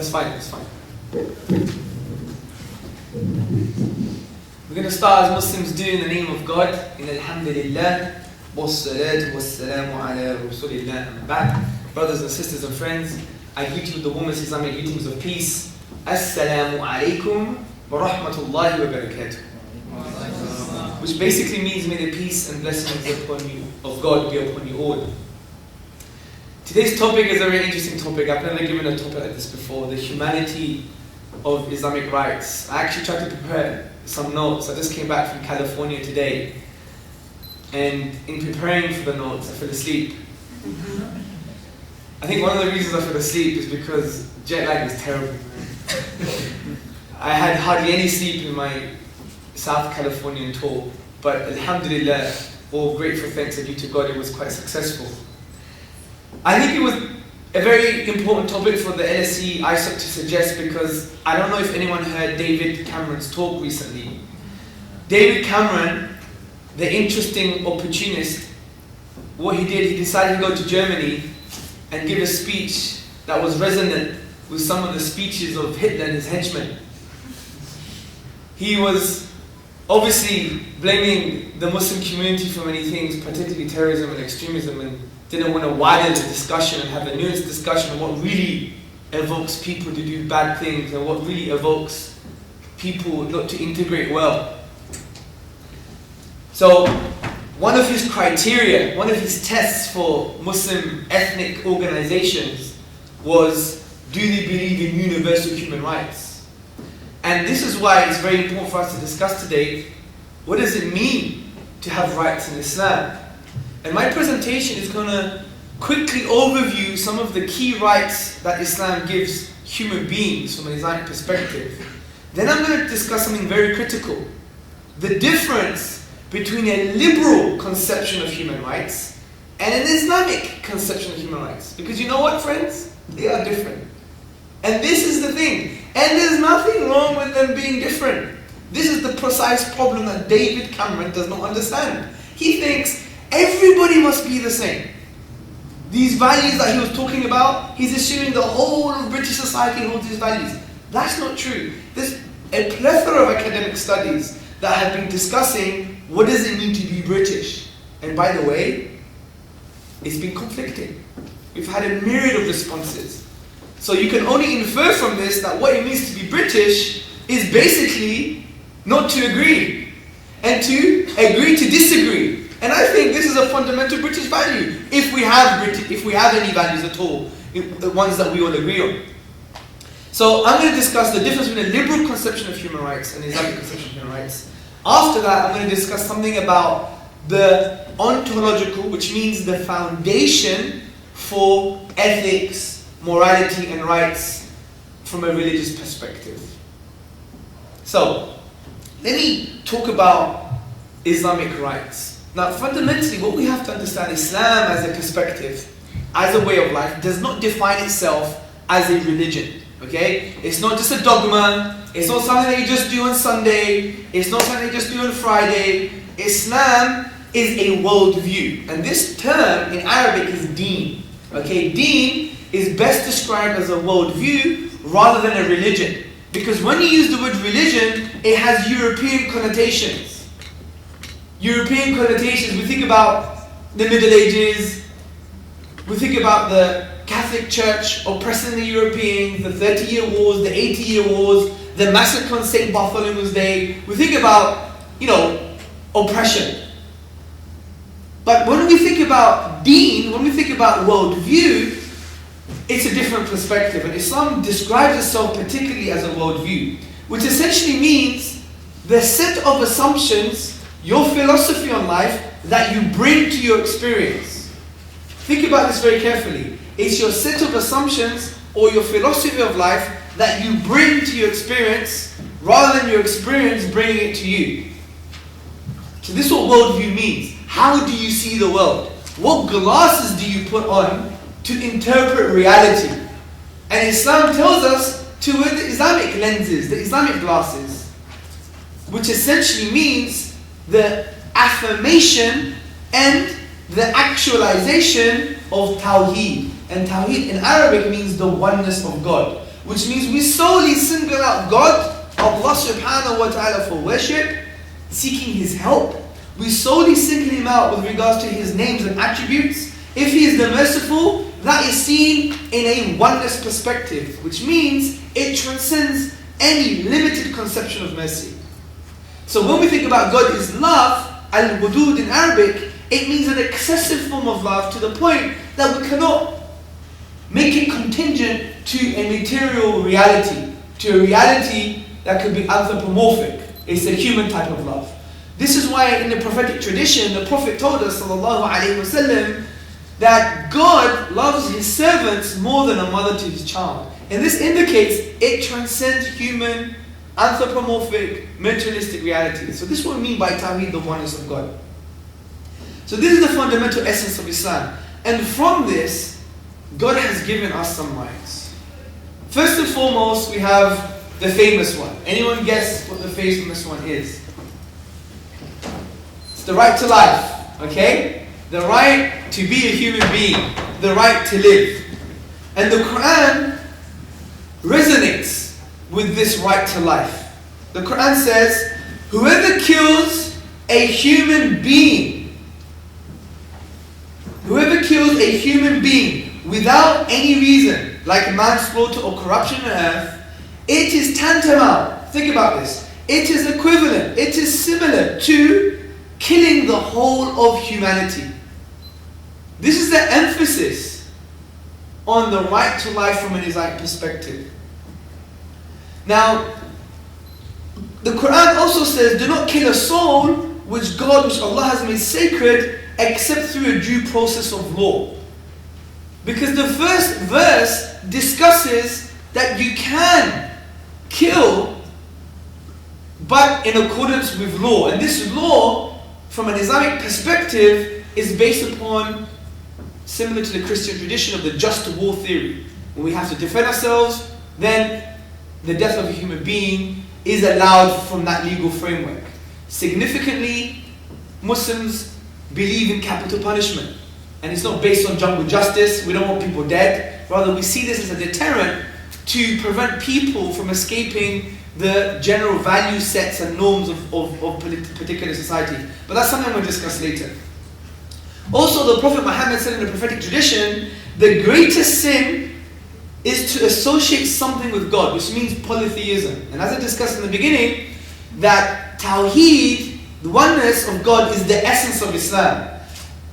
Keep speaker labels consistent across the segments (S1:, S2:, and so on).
S1: That's fine. We're going to start as Muslims do in the name of God. In Alhamdulillah, wassalatu wassalamu ala rasulillah amma ba'd. Brothers and sisters and friends, I greet you with the warmest Islamic greetings of peace. Assalamu alaikum wa rahmatullahi wa barakatuh. Which basically means may the peace and blessings of God be upon you all. Today's topic is a very interesting topic. I've never given a topic like this before, the humanity of Islamic rights. I actually tried to prepare some notes. I just came back from California today, and in preparing for the notes, I fell asleep. I think one of the reasons I fell asleep is because jet lag is terrible. I had hardly any sleep in my South Californian tour, but Alhamdulillah, all grateful thanks are due to God, it was quite successful. I think it was a very important topic for the LSE ISoc to suggest, because I don't know if anyone heard David Cameron's talk recently. David Cameron, the interesting opportunist, what he did, he decided to go to Germany and give a speech that was resonant with some of the speeches of Hitler and his henchmen. He was obviously blaming the Muslim community for many things, particularly terrorism and extremism, and didn't want to widen the discussion and have a nuanced discussion on what really evokes people to do bad things and what really evokes people not to integrate well. So one of his criteria, one of his tests for Muslim ethnic organizations was, do they believe in universal human rights? And this is why it's very important for us to discuss today, what does it mean to have rights in Islam? And my presentation is going to quickly overview some of the key rights that Islam gives human beings from an Islamic perspective. Then I'm going to discuss something very critical, the difference between a liberal conception of human rights and an Islamic conception of human rights. Because you know what, friends? They are different. And this is the thing. And there's nothing wrong with them being different. This is the precise problem that David Cameron does not understand. He thinks everybody must be the same. These values that he was talking about, he's assuming the whole of British society holds these values. That's not true. There's a plethora of academic studies that have been discussing what does it mean to be British. And by the way, it's been conflicting. We've had a myriad of responses. So you can only infer from this that what it means to be British is basically not to agree, and to agree to disagree. And I think this is a fundamental British value, if we have any values at all, the ones that we all agree on. So I'm going to discuss the difference between a liberal conception of human rights and Islamic conception of human rights. After that, I'm going to discuss something about the ontological, which means the foundation for ethics, morality and rights from a religious perspective. So, let me talk about Islamic rights. Now, fundamentally, what we have to understand, Islam as a perspective, as a way of life, does not define itself as a religion. Okay? It's not just a dogma. It's not something that you just do on Sunday. It's not something you just do on Friday. Islam is a worldview. And this term in Arabic is deen. Okay? Deen is best described as a worldview rather than a religion. Because when you use the word religion, it has European connotations. European connotations, we think about the Middle Ages, we think about the Catholic Church oppressing the Europeans, the 30-year wars, the 80-year wars, the massacre on St. Bartholomew's Day. We think about, oppression. But when we think about deen, when we think about worldview, it's a different perspective. And Islam describes itself particularly as a worldview, which essentially means the set of assumptions, your philosophy on life, that you bring to your experience. Think about this very carefully. It's your set of assumptions or your philosophy of life that you bring to your experience rather than your experience bringing it to you. So this is what worldview means. How do you see the world? What glasses do you put on to interpret reality? And Islam tells us to wear the Islamic lenses, the Islamic glasses, which essentially means the affirmation and the actualization of Tawheed. And Tawheed in Arabic means the oneness of God. which means we solely single out God, Allah subhanahu wa ta'ala, for worship, seeking His help. We solely single Him out with regards to His names and attributes. If He is the merciful, that is seen in a oneness perspective, which means it transcends any limited conception of mercy. So when we think about God is love, al-wudud in Arabic, it means an excessive form of love to the point that we cannot make it contingent to a material reality, to a reality that could be anthropomorphic. It's a human type of love. This is why in the prophetic tradition, the Prophet told us, sallallahu alaihi wasallam, that God loves His servants more than a mother to his child. And this indicates it transcends human, anthropomorphic, materialistic reality. So this is what we mean by Tawheed, the oneness of God. So this is the fundamental essence of Islam. And from this, God has given us some rights. First and foremost, we have the famous one. Anyone guess what the famous one is? It's the right to life, okay? The right to be a human being, the right to live. And the Quran resonates with this right to life. The Quran says, whoever kills a human being, without any reason, like manslaughter or corruption on earth, it is tantamount, think about this, it is equivalent, it is similar to killing the whole of humanity. This is the emphasis on the right to life from an Islamic perspective. Now, the Quran also says, do not kill a soul which Allah has made sacred except through a due process of law. Because the first verse discusses that you can kill, but in accordance with law. And this law, from an Islamic perspective, is based upon, similar to the Christian tradition, of the just war theory. When we have to defend ourselves, then the death of a human being is allowed from that legal framework. Significantly, Muslims believe in capital punishment. And it's not based on jungle justice. We don't want people dead. Rather, we see this as a deterrent to prevent people from escaping the general value sets and norms of particular society. But that's something we'll discuss later. Also, the Prophet Muhammad said in the prophetic tradition, the greatest sin is to associate something with God, which means polytheism. And as I discussed in the beginning, that Tawheed, the oneness of God, is the essence of Islam.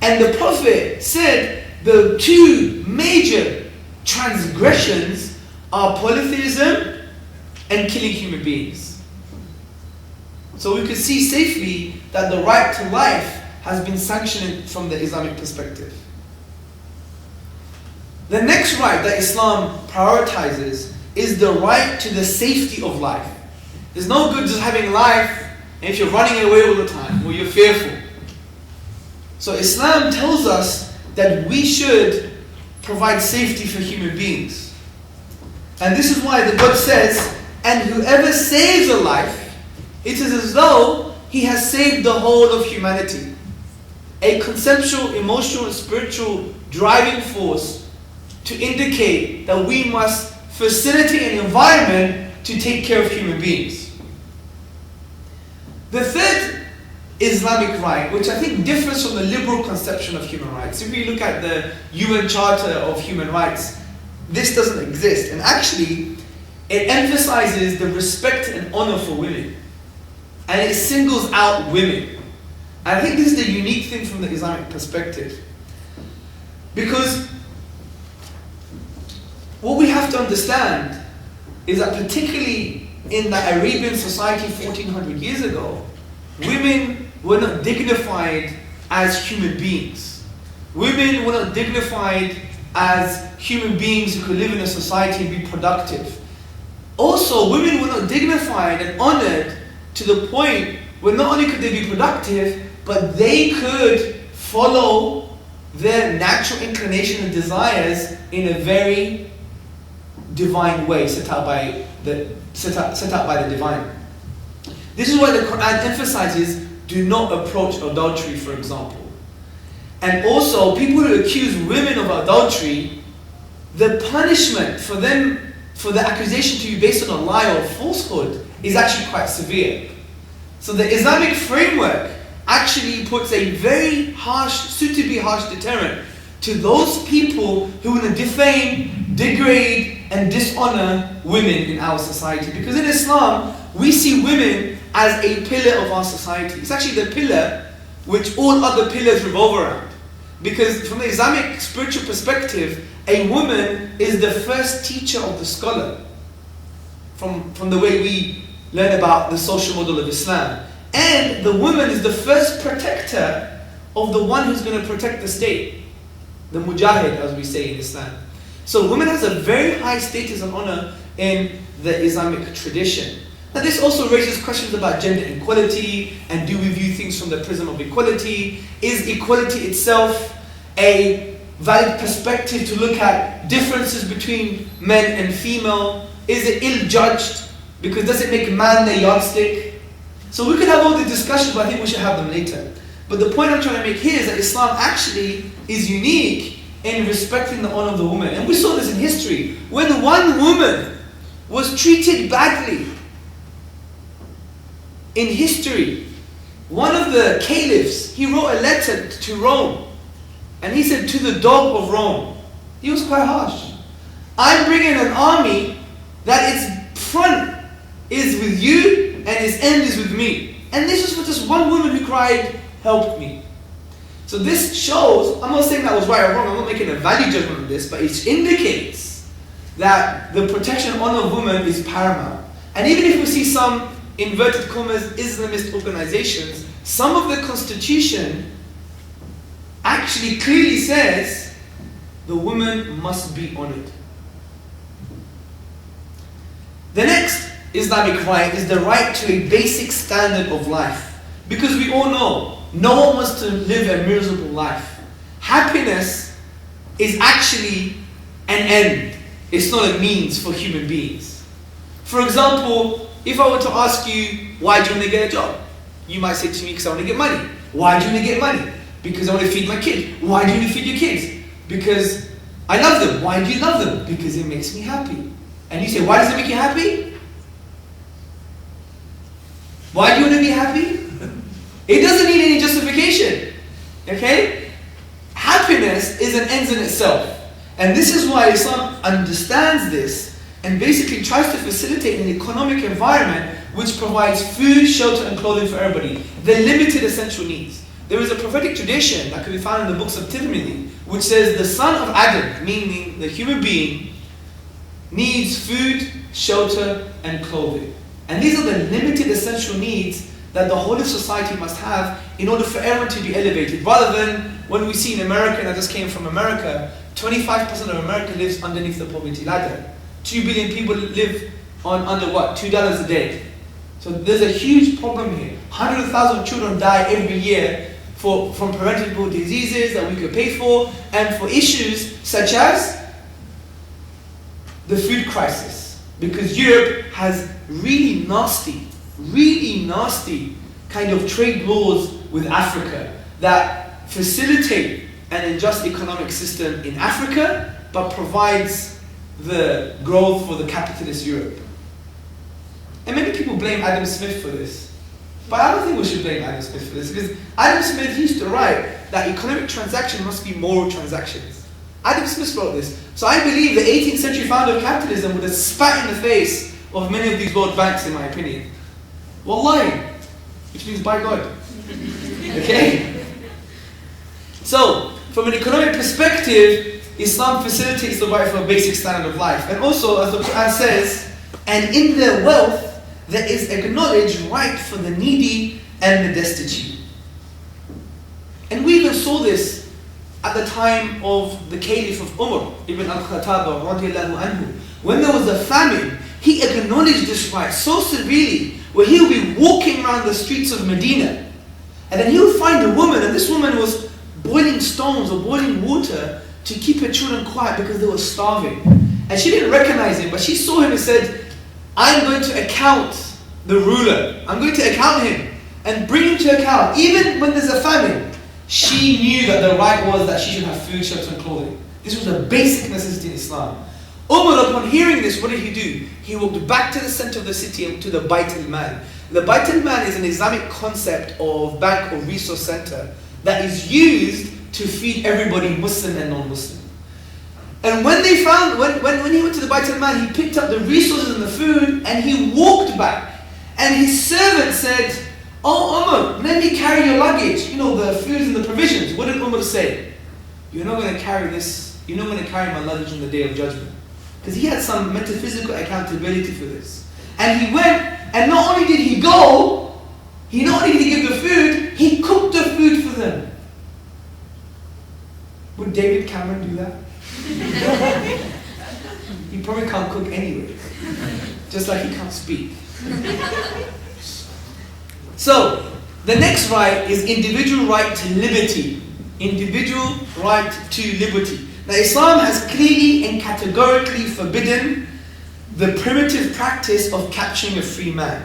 S1: And the Prophet said the two major transgressions are polytheism and killing human beings. So we could see safely that the right to life has been sanctioned from the Islamic perspective. The next right that Islam prioritizes is the right to the safety of life. There's no good just having life and if you're running away all the time or you're fearful. So Islam tells us that we should provide safety for human beings. And this is why the God says, and whoever saves a life, it is as though he has saved the whole of humanity. A conceptual, emotional, and spiritual driving force to indicate that we must facilitate an environment to take care of human beings. The third Islamic right, which I think differs from the liberal conception of human rights. If we look at the UN Charter of Human Rights, this doesn't exist. And actually, it emphasizes the respect and honor for women. And it singles out women. And I think this is the unique thing from the Islamic perspective. Because what we have to understand is that particularly in the Arabian society 1400 years ago, women were not dignified as human beings. Women were not dignified as human beings who could live in a society and be productive. Also, women were not dignified and honored to the point where not only could they be productive, but they could follow their natural inclination and desires in a very divine way set out by the divine. This is why the Quran emphasizes do not approach adultery, for example. And also, people who accuse women of adultery, the punishment for them for the accusation to be based on a lie or falsehood is actually quite severe. So the Islamic framework actually puts a very harsh, suitably harsh deterrent to those people who want to defame, degrade, and dishonor women in our society. Because in Islam, we see women as a pillar of our society. It's actually the pillar which all other pillars revolve around. Because from the Islamic spiritual perspective, a woman is the first teacher of the scholar. From the way we learn about the social model of Islam. And the woman is the first protector of the one who's going to protect the state. The mujahid, as we say in Islam. So women has a very high status and honor in the Islamic tradition. Now this also raises questions about gender equality, and do we view things from the prism of equality? Is equality itself a valid perspective to look at differences between men and female? Is it ill-judged? Because does it make man the yardstick? So we could have all these discussions, but I think we should have them later. But the point I'm trying to make here is that Islam actually is unique in respecting the honor of the woman. And we saw this in history. When one woman was treated badly in history, one of the caliphs, he wrote a letter to Rome. And he said, to the dog of Rome. He was quite harsh. I'm bringing an army that its front is with you and its end is with me. And this is for just one woman who cried, help me. So this shows, I'm not saying that was right or wrong, I'm not making a value judgment on this, but it indicates that the protection and honor of women is paramount. And even if we see some, inverted commas, Islamist organizations, some of the constitution actually clearly says the woman must be honored. The next Islamic right is the right to a basic standard of life. Because we all know, no one wants to live a miserable life. Happiness is actually an end. It's not a means for human beings. For example, if I were to ask you, why do you want to get a job? You might say to me, because I want to get money. Why do you want to get money? Because I want to feed my kid. Why do you want to feed your kids? Because I love them. Why do you love them? Because it makes me happy. And you say, why does it make you happy? Why do you want to be happy? It doesn't need any justification. Okay? Happiness is an end in itself. And this is why Islam understands this and basically tries to facilitate an economic environment which provides food, shelter, and clothing for everybody. The limited essential needs. There is a prophetic tradition that can be found in the books of Tirmidhi, which says the son of Adam, meaning the human being, needs food, shelter, and clothing. And these are the limited essential needs that the whole of society must have in order for everyone to be elevated. Rather than when we see in America, and I just came from America, 25% of America lives underneath the poverty ladder. 2 billion people live on under what? $2 a day. So there's a huge problem here. 100,000 children die every year from preventable diseases that we could pay for, and for issues such as the food crisis. Because Europe has really nasty kind of trade laws with Africa that facilitate an unjust economic system in Africa, but provides the growth for the capitalist Europe. And many people blame Adam Smith for this. But I don't think we should blame Adam Smith for this, because Adam Smith used to write that economic transactions must be moral transactions. Adam Smith wrote this. So I believe the 18th century founder of capitalism would have spat in the face of many of these world banks, in my opinion. Wallahi, which means by God. Okay? So, from an economic perspective, Islam facilitates the right for a basic standard of life. And also, as the Quran says, and in their wealth, there is acknowledged right for the needy and the destitute. And we even saw this at the time of the Caliph of Umar, Ibn al-Khattab radiallahu anhu. When there was a famine, he acknowledged this right so severely, where he would be walking around the streets of Medina, and then he would find a woman, and this woman was boiling stones or boiling water to keep her children quiet because they were starving. And she didn't recognize him, but she saw him and said, I'm going to account the ruler. I'm going to account him and bring him to account. Even when there's a famine, she knew that the right was that she should have food, shelter, and clothing. This was a basic necessity in Islam. Umar, upon hearing this, what did he do? He walked back to the center of the city and to the Bayt al-Mal. The Bayt al-Mal is an Islamic concept of bank or resource center that is used to feed everybody, Muslim and non-Muslim. And when they found, when he went to the Bayt al-Mal, he picked up the resources and the food and he walked back. And his servant said, "Oh Umar, let me carry your luggage, the food and the provisions." What did Umar say? "You're not going to carry this, you're not going to carry my luggage on the Day of Judgment." Because he had some metaphysical accountability for this. And he went, and not only did he go, not only did he give the food, he cooked the food for them. Would David Cameron do that? He probably can't cook anyway. Just like he can't speak. So, the next right is individual right to liberty. Individual right to liberty. Now, Islam has clearly and categorically forbidden the primitive practice of capturing a free man.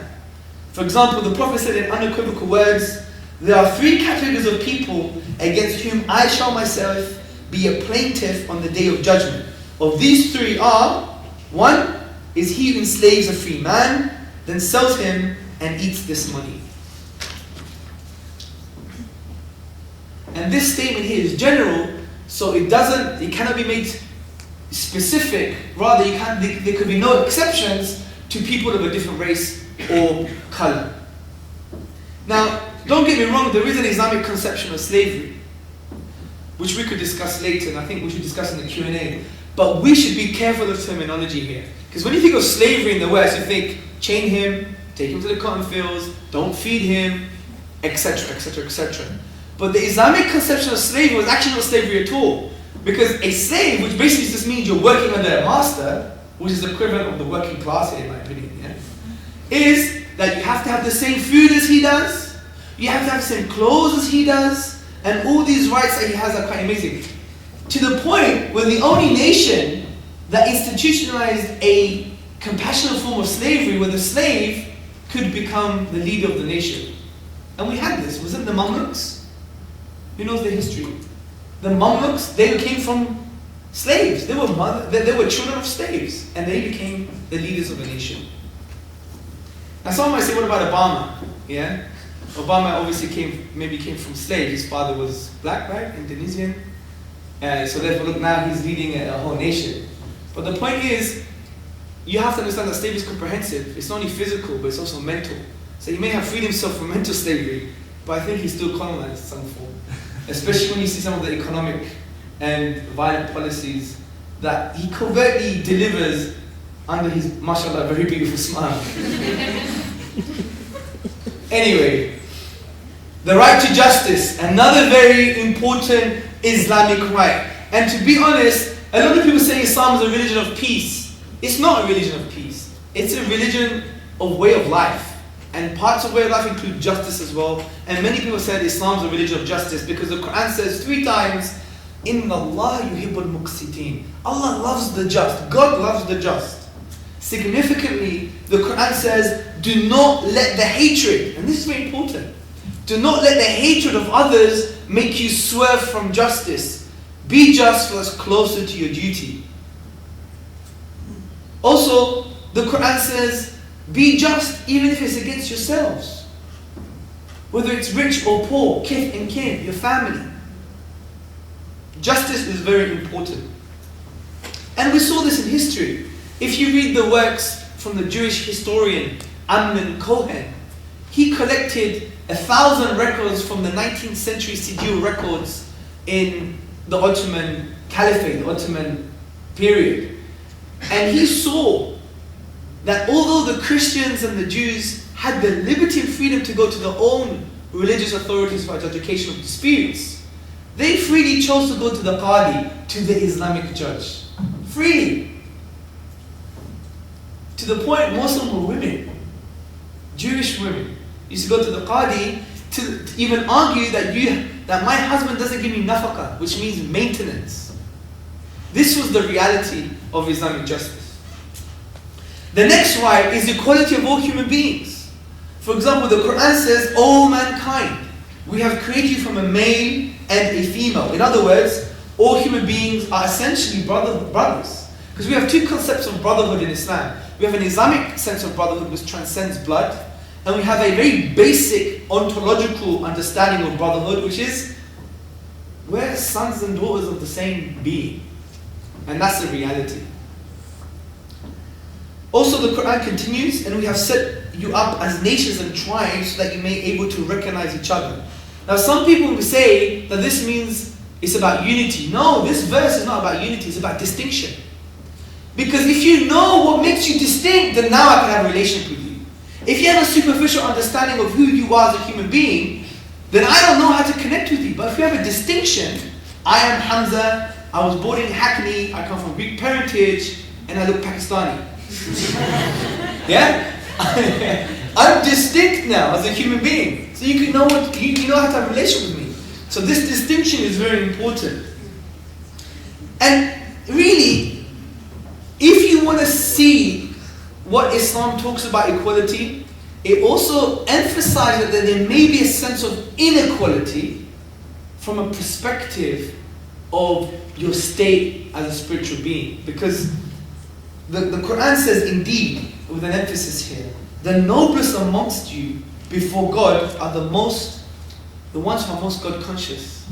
S1: For example, the Prophet said in unequivocal words, "There are three categories of people against whom I shall myself be a plaintiff on the Day of Judgment. Of these three are, one is he who enslaves a free man, then sells him and eats this money." And this statement here is general, so it cannot be made specific. Rather, there could be no exceptions to people of a different race or color. Now, don't get me wrong, there is an Islamic conception of slavery, which we could discuss later, and I think we should discuss in the Q&A. But we should be careful of terminology here. Because when you think of slavery in the West, you think, chain him, take him to the cotton fields, don't feed him, etc., etc., etc. But the Islamic conception of slavery was actually not slavery at all. Because a slave, which basically just means you're working under a master, which is the equivalent of the working class here, in my opinion, is that you have to have the same food as he does, you have to have the same clothes as he does, and all these rights that he has are quite amazing. To the point where the only nation that institutionalized a compassionate form of slavery, where the slave could become the leader of the nation. And we had this. Was it the Mamluks? Who knows the history? The Mamluks, they came from slaves. They were children of slaves, and they became the leaders of a nation. Now someone might say, what about Obama? Yeah? Obama obviously came from slaves. His father was black, right? Indonesian. So therefore, look, now he's leading a whole nation. But the point is, you have to understand that slavery is comprehensive. It's not only physical, but it's also mental. So he may have freed himself from mental slavery, but I think he's still colonized some form. Especially when you see some of the economic and violent policies that he covertly delivers under his, mashallah, very beautiful smile. Anyway, the right to justice, another very important Islamic right. And to be honest, a lot of people say Islam is a religion of peace. It's not a religion of peace. It's a religion of way of life. And parts of way of life include justice as well. And many people said Islam is a religion of justice because the Quran says 3 times, Inna Allah yuhibbul muqsitin. Allah loves the just. God loves the just. Significantly, the Quran says, do not let the hatred, and this is very important, do not let the hatred of others make you swerve from justice. Be just for us closer to your duty. Also, the Quran says, be just even if it's against yourselves. Whether it's rich or poor, kith and kin, your family. Justice is very important. And we saw this in history. If you read the works from the Jewish historian Amnon Cohen, he collected 1,000 records from the 19th century Sidur records in the Ottoman Caliphate, the Ottoman period. And he saw that although the Christians and the Jews had the liberty and freedom to go to their own religious authorities for adjudication of disputes, they freely chose to go to the Qadi, to the Islamic judge. Freely. To the point most of them were women, Jewish women, used to go to the Qadi to even argue that my husband doesn't give me nafaqah, which means maintenance. This was the reality of Islamic justice. The next right is equality of all human beings. For example, the Quran says, all mankind, we have created you from a male and a female. In other words, all human beings are essentially brothers. Because we have two concepts of brotherhood in Islam. We have an Islamic sense of brotherhood which transcends blood, and we have a very basic ontological understanding of brotherhood, which is we're sons and daughters of the same being. And that's the reality. Also, the Quran continues, and we have set you up as nations and tribes so that you may be able to recognize each other. Now, some people will say that this means it's about unity. No, this verse is not about unity, it's about distinction. Because if you know what makes you distinct, then now I can have a relationship with you. If you have a superficial understanding of who you are as a human being, then I don't know how to connect with you. But if you have a distinction, I am Hamza, I was born in Hackney, I come from Greek parentage, and I look Pakistani. Yeah? I'm distinct now as a human being. So you can know what you know how to have a relationship with me. So this distinction is very important. And really, if you want to see what Islam talks about equality, it also emphasizes that there may be a sense of inequality from a perspective of your state as a spiritual being. Because the Quran says, indeed, with an emphasis here, the noblest amongst you before God are the ones who are most God conscious.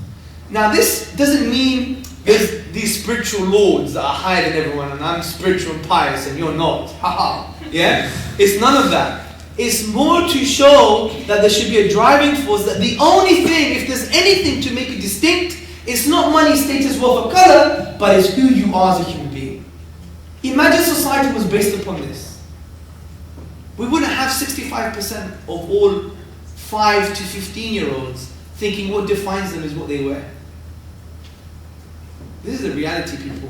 S1: Now this doesn't mean there's these spiritual lords that are higher than everyone and I'm spiritual and pious and you're not. Haha. Yeah? It's none of that. It's more to show that there should be a driving force, that the only thing, if there's anything to make you distinct, it's not money, status, wealth, or color, but it's who you are as a human being. Imagine society was based upon this. We wouldn't have 65% of all 5 to 15-year-olds thinking what defines them is what they wear. This is the reality, people.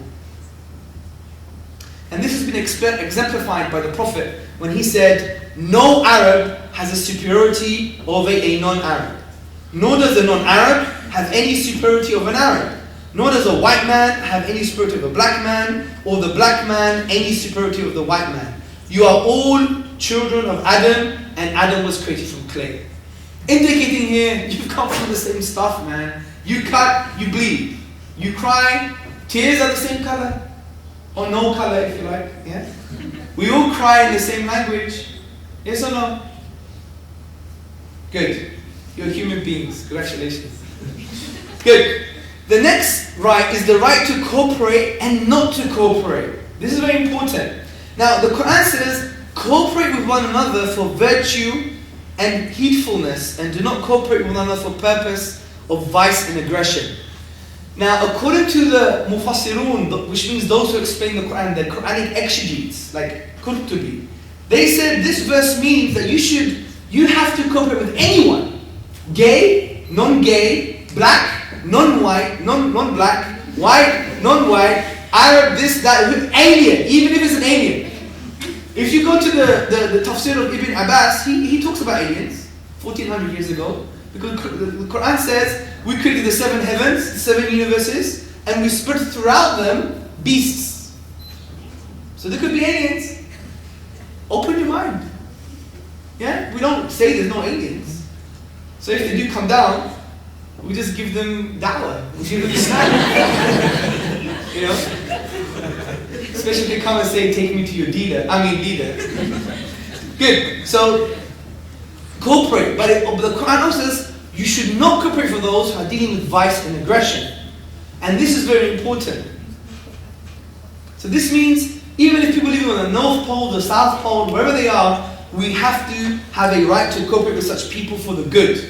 S1: And this has been exemplified by the Prophet when he said, no Arab has a superiority over a non-Arab. Nor does a non-Arab have any superiority over an Arab. Nor does a white man have any superiority over a black man, or the black man any superiority over the white man. You are all children of Adam, and Adam was created from clay. Indicating here, you come from the same stuff, man. You cut, you bleed. You cry, tears are the same color. Or no color, if you like. Yeah? We all cry in the same language. Yes or no? Good. You're human beings. Congratulations. Good. The next right is the right to cooperate and not to cooperate. This is very important. Now, the Quran says, cooperate with one another for virtue and heedfulness, and do not cooperate with one another for purpose of vice and aggression. Now, according to the Mufassirun, which means those who explain the Quran, the Quranic exegetes, like Qurtubi, they said this verse means that you have to cooperate with anyone. Gay, non-gay, black, non-white, non-black, white, non-white, Arab, this, that, alien, even if it's an alien. If you go to the tafsir of Ibn Abbas, he talks about aliens 1400 years ago, because the Quran says we created the 7 heavens, the 7 universes, and we spread throughout them beasts. So there could be aliens. Open your mind. Yeah? We don't say there's no aliens. So if they do come down, we just give them da'wah. We give them Islam. You know? Especially if they come and say, take me to your leader. Good. So, cooperate. But the Quran also says, you should not cooperate for those who are dealing with vice and aggression. And this is very important. So this means, even if people live on the North Pole, the South Pole, wherever they are, we have to have a right to cooperate with such people for the good.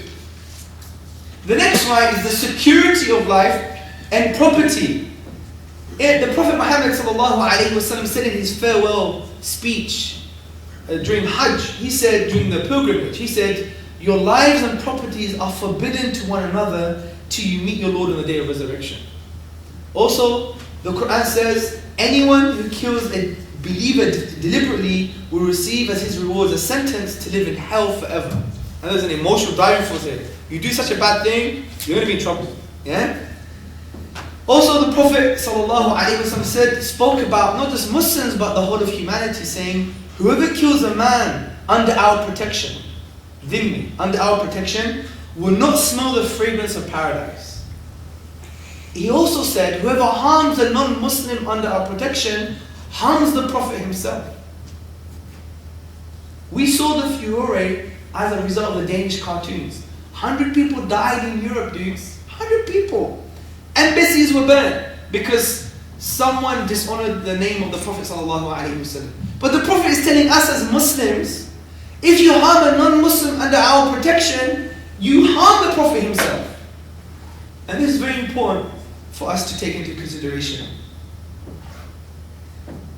S1: The next right is the security of life and property. The Prophet Muhammad ﷺ said in his farewell speech during Hajj, he said, during the pilgrimage, he said, your lives and properties are forbidden to one another till you meet your Lord on the day of resurrection. Also, the Quran says, anyone who kills a believer deliberately will receive as his reward a sentence to live in hell forever. And there's an emotional driving force here. You do such a bad thing, you're going to be in trouble. Yeah? Also, the Prophet ﷺ spoke about not just Muslims but the whole of humanity, saying, whoever kills a man under our protection, dhimmi, under our protection, will not smell the fragrance of paradise. He also said, whoever harms a non-Muslim under our protection harms the Prophet himself. We saw the furore as a result of the Danish cartoons. 100 people died in Europe, dudes. 100 people. Embassies were burned because someone dishonored the name of the Prophet ﷺ. But the Prophet is telling us as Muslims, if you harm a non-Muslim under our protection, you harm the Prophet himself. And this is very important for us to take into consideration.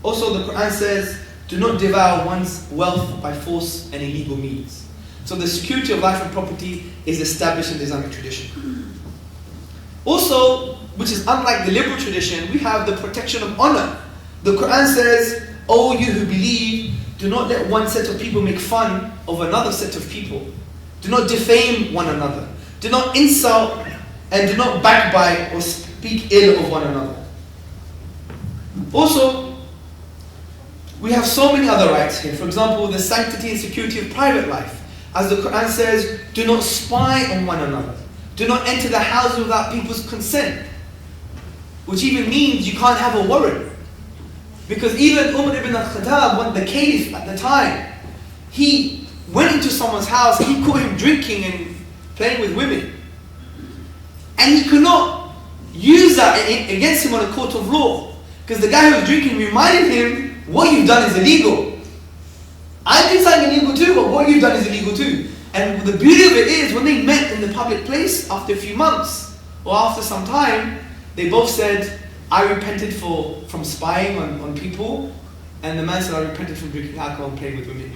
S1: Also, the Quran says, do not devour one's wealth by force and illegal means. So the security of life and property is established in the Islamic tradition. Also, which is unlike the liberal tradition, we have the protection of honor. The Quran says, O you who believe, do not let one set of people make fun of another set of people. Do not defame one another. Do not insult and do not backbite or speak ill of one another. Also, we have so many other rights here. For example, the sanctity and security of private life. As the Quran says, do not spy on one another. Do not enter the house without people's consent. Which even means you can't have a warrant. Because even Umar ibn al-Khattab, the caliph at the time, he went into someone's house, he caught him drinking and playing with women. And he could not use that against him on a court of law. Because the guy who was drinking reminded him, what you've done is illegal. I did something illegal too, but what you've done is illegal too. And the beauty of it is, when they met in the public place after a few months, or after some time, they both said, I repented from spying on people, and the man said, I repented from drinking alcohol and playing with women.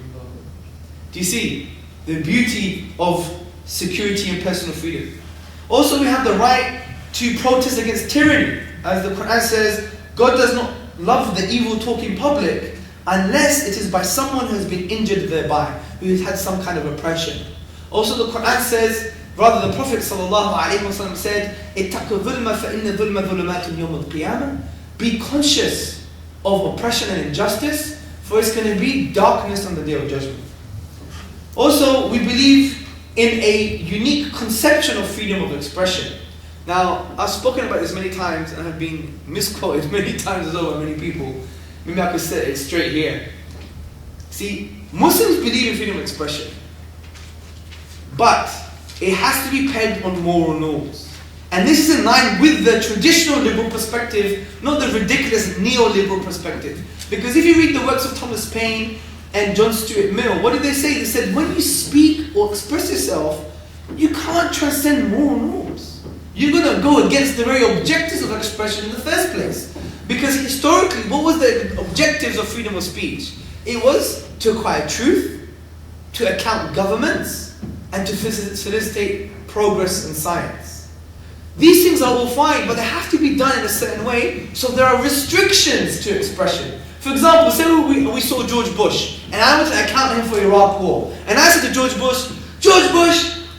S1: Do you see the beauty of security and personal freedom? Also, we have the right to protest against tyranny. As the Quran says, God does not love the evil talk in public unless it is by someone who has been injured thereby, who has had some kind of oppression. Also, the Quran says, rather the Prophet ﷺ said, اتَّقُوا الظُّلْمَ فَإِنَّ الظُّلْمَ ظُلُمَاتٌ يَوْمَ الْقِيَامَةِ. Be conscious of oppression and injustice, for it's going to be darkness on the Day of Judgment. Also, we believe in a unique conception of freedom of expression. Now, I've spoken about this many times and have been misquoted many times as well by many people. Maybe I could set it straight here. See, Muslims believe in freedom of expression, but it has to be pegged on moral norms. And this is in line with the traditional liberal perspective, not the ridiculous neoliberal perspective. Because if you read the works of Thomas Paine and John Stuart Mill, what did they say? They said, when you speak or express yourself, you can't transcend moral norms. You're going to go against the very objectives of expression in the first place. Because historically, what was the objectives of freedom of speech? It was to acquire truth, to account governments, and to facilitate progress in science. These things are all fine, but they have to be done in a certain way, so there are restrictions to expression. For example, say we saw George Bush, and I wanted to account him for Iraq war. And I said to George Bush,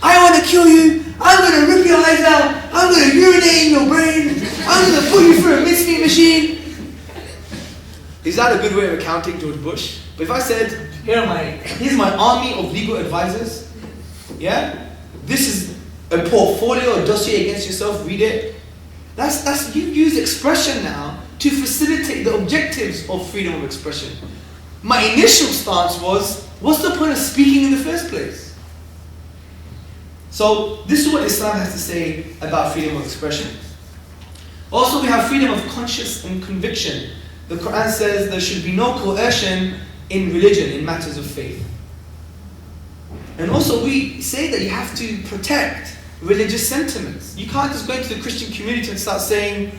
S1: I want to kill you, I'm going to rip your eyes out, I'm going to urinate in your brain, I'm going to put you through a mincemeat machine. Is that a good way of accounting George Bush? But if I said, here's my army of legal advisors, yeah? This is a portfolio, a dossier against yourself, read it. That's you use expression now to facilitate the objectives of freedom of expression. My initial stance was, what's the point of speaking in the first place? So this is what Islam has to say about freedom of expression. Also, we have freedom of conscience and conviction. The Quran says there should be no coercion in religion, in matters of faith. And also we say that you have to protect religious sentiments. You can't just go into the Christian community and start saying,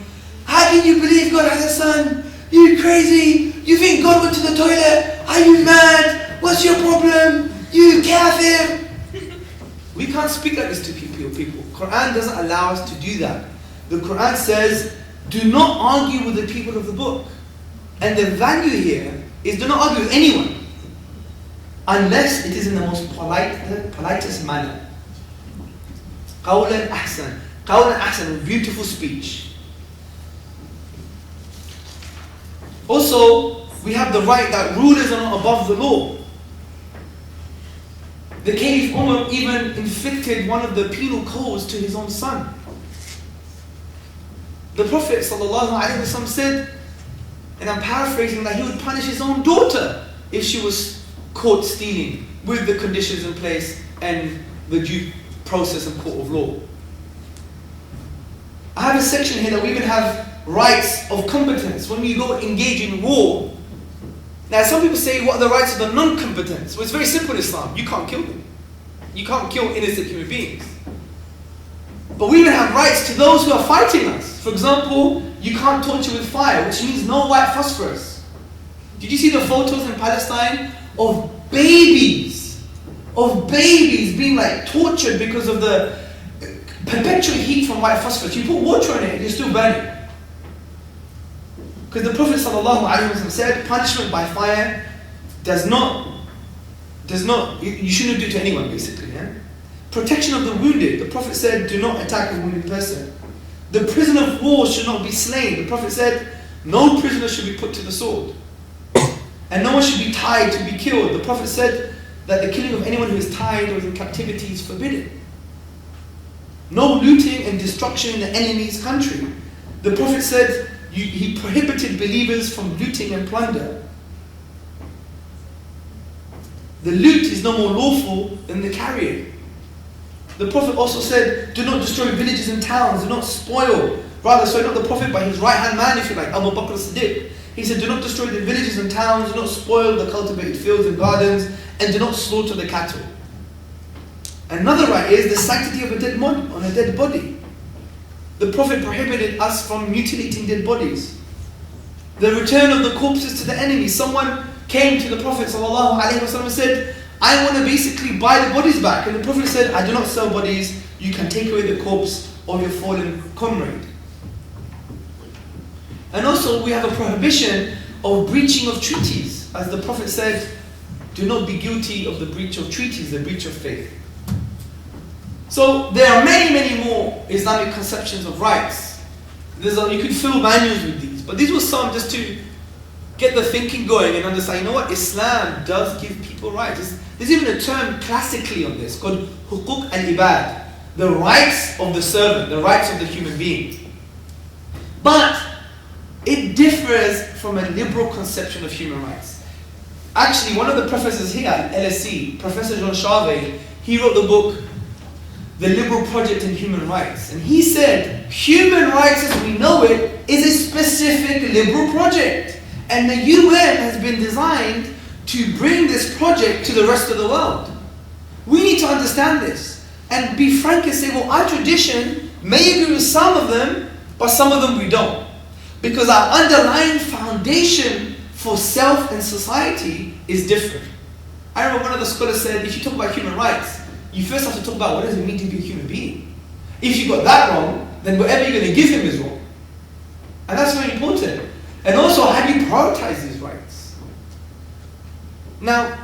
S1: how can you believe God has a son? You crazy? You think God went to the toilet? Are you mad? What's your problem? You kafir? We can't speak like this to people. Quran doesn't allow us to do that. The Quran says, do not argue with the people of the book. And the value here is do not argue with anyone, unless it is in the most politest manner. Qawlan ahsan, beautiful speech. Also, we have the right that rulers are not above the law. The Caliph Umar even inflicted one of the penal codes to his own son. The Prophet ﷺ said, and I'm paraphrasing, that he would punish his own daughter if she was caught stealing, with the conditions in place and the due process and court of law. I have a section here that we even have rights of competence when we go engage in war. Now some people say, what are the rights of the non-combatants? Well, it's very simple in Islam. You can't kill them. You can't kill innocent human beings. But we even have rights to those who are fighting us. For example, you can't torture with fire, which means no white phosphorus. Did you see the photos in Palestine of babies being like tortured because of the perpetual heat from white phosphorus? You put water on it, you're still burning. Because the Prophet ﷺ said, punishment by fire does not, you shouldn't do it to anyone basically. Yeah? Protection of the wounded, the Prophet said, do not attack a wounded person. The prisoner of war should not be slain. The Prophet said, no prisoner should be put to the sword. And no one should be tied to be killed. The Prophet said that the killing of anyone who is tied or is in captivity is forbidden. No looting and destruction in the enemy's country. The Prophet said he prohibited believers from looting and plunder. The loot is no more lawful than the carrying. The Prophet also said, do not destroy villages and towns, do not spoil. Rather, sorry, not the Prophet, but his right-hand man, if you like, Abu Bakr as-Siddiq. He said, do not destroy the villages and towns, do not spoil the cultivated fields and gardens, and do not slaughter the cattle. Another right is the sanctity of a dead body. The Prophet prohibited us from mutilating dead bodies. The return of the corpses to the enemy. Someone came to the Prophet ﷺ and said, I want to basically buy the bodies back. And the Prophet said, I do not sell bodies, you can take away the corpse of your fallen comrade. And also we have a prohibition of breaching of treaties. As the Prophet said, do not be guilty of the breach of treaties, the breach of faith. So there are many, many more Islamic conceptions of rights. You could fill manuals with these. But these were some just to get the thinking going and understand, you know what, Islam does give people rights. There's even a term classically on this called Huquq al-Ibad, the rights of the servant, the rights of the human being. But it differs from a liberal conception of human rights. Actually, one of the professors here at LSE, Professor Jean Charvet, he wrote the book, The Liberal Project in Human Rights. And he said, human rights as we know it is a specific liberal project. And the UN has been designed to bring this project to the rest of the world. We need to understand this and be frank and say, well, our tradition may agree with some of them, but some of them we don't. Because our underlying foundation for self and society is different. I remember one of the scholars said, if you talk about human rights, you first have to talk about what does it mean to be a human being. If you got that wrong, then whatever you're going to give him is wrong. And that's very important. And also, how do you prioritize these rights? Now,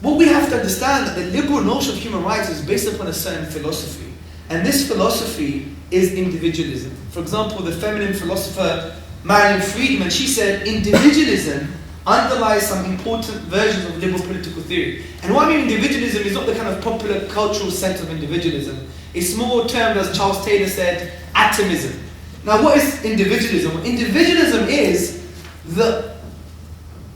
S1: what we have to understand that the liberal notion of human rights is based upon a certain philosophy. And this philosophy is individualism. For example, the feminine philosopher Marian Friedman, she said, individualism underlies some important versions of liberal political theory. And what I mean individualism is not the kind of popular cultural sense of individualism. It's more termed, as Charles Taylor said, atomism. Now what is individualism? Well, individualism is the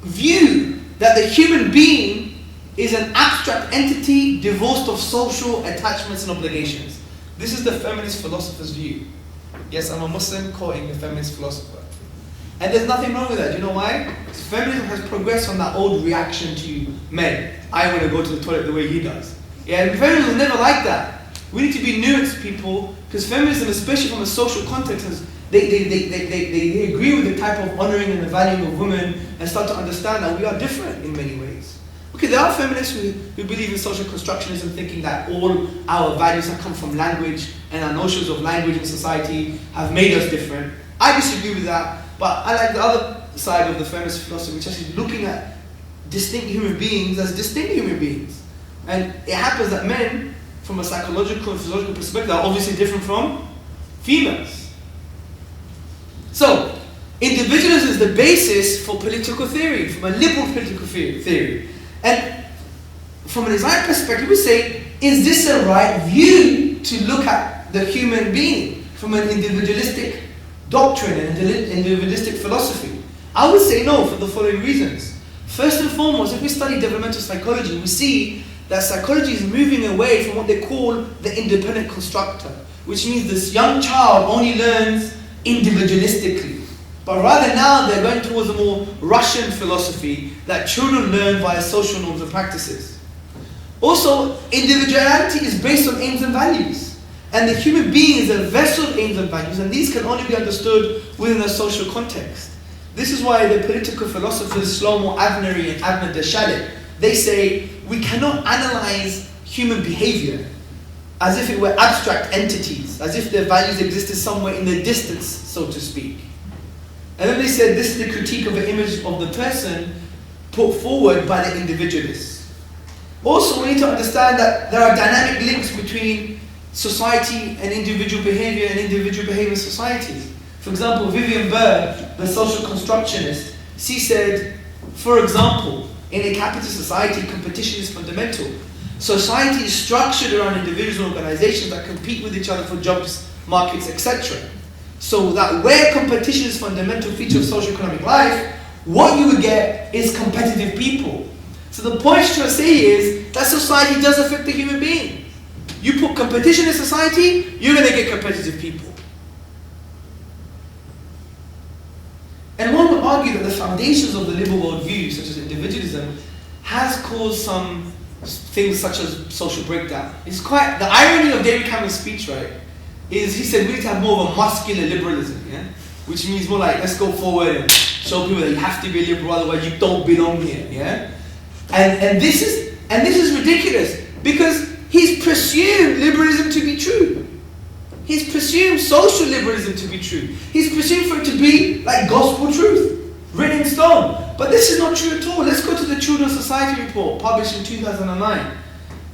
S1: view that the human being is an abstract entity divorced of social attachments and obligations. This is the feminist philosopher's view. Yes, I'm a Muslim quoting a feminist philosopher. And there's nothing wrong with that. Do you know why? Because feminism has progressed from that old reaction to men. I want to go to the toilet the way he does. Yeah, and feminism is never like that. We need to be nuanced people, because feminism, especially from a social context, they agree with the type of honoring and the valuing of women and start to understand that we are different in many ways. Okay, there are feminists who believe in social constructionism, thinking that all our values have come from language and our notions of language in society have made us different. I disagree with that, but I like the other side of the feminist philosophy, which is actually looking at distinct human beings as distinct human beings. And it happens that men, from a psychological and physiological perspective, are obviously different from females. So, individualism is the basis for political theory, from a liberal political theory. And from an Islamic perspective, we say, is this a right view to look at the human being from an individualistic doctrine and individualistic philosophy? I would say no, for the following reasons. First and foremost, if we study developmental psychology, we see that psychology is moving away from what they call the independent constructor, which means this young child only learns individualistically. But rather now they're going towards a more Russian philosophy that children learn via social norms and practices. Also, individuality is based on aims and values. And the human being is a vessel of aims and values, and these can only be understood within a social context. This is why the political philosophers Shlomo Avneri and Avner Deshalet, they say we cannot analyze human behavior as if it were abstract entities, as if their values existed somewhere in the distance, so to speak. And then they said this is the critique of the image of the person put forward by the individualists. Also, we need to understand that there are dynamic links between society and individual behavior and individual behavior in societies. For example, Vivian Burr, the social constructionist, she said, for example, in a capitalist society, competition is fundamental. Society is structured around individuals and organizations that compete with each other for jobs, markets, etc. So that where competition is a fundamental feature of socio-economic life, what you would get is competitive people. So the point to say is that society does affect the human being. You put competition in society, you're going to get competitive people. And one would argue that the foundations of the liberal worldview, such as individualism, has caused some things such as social breakdown. It's quite, the irony of David Cameron's speech, right, is he said we need to have more of a muscular liberalism, yeah? Which means more like, let's go forward and show people that you have to be liberal, otherwise you don't belong here, yeah? And this is ridiculous, because he's presumed liberalism to be true. He's presumed social liberalism to be true. He's presumed for it to be like gospel truth, written in stone. But this is not true at all. Let's go to the Children's Society report, published in 2009.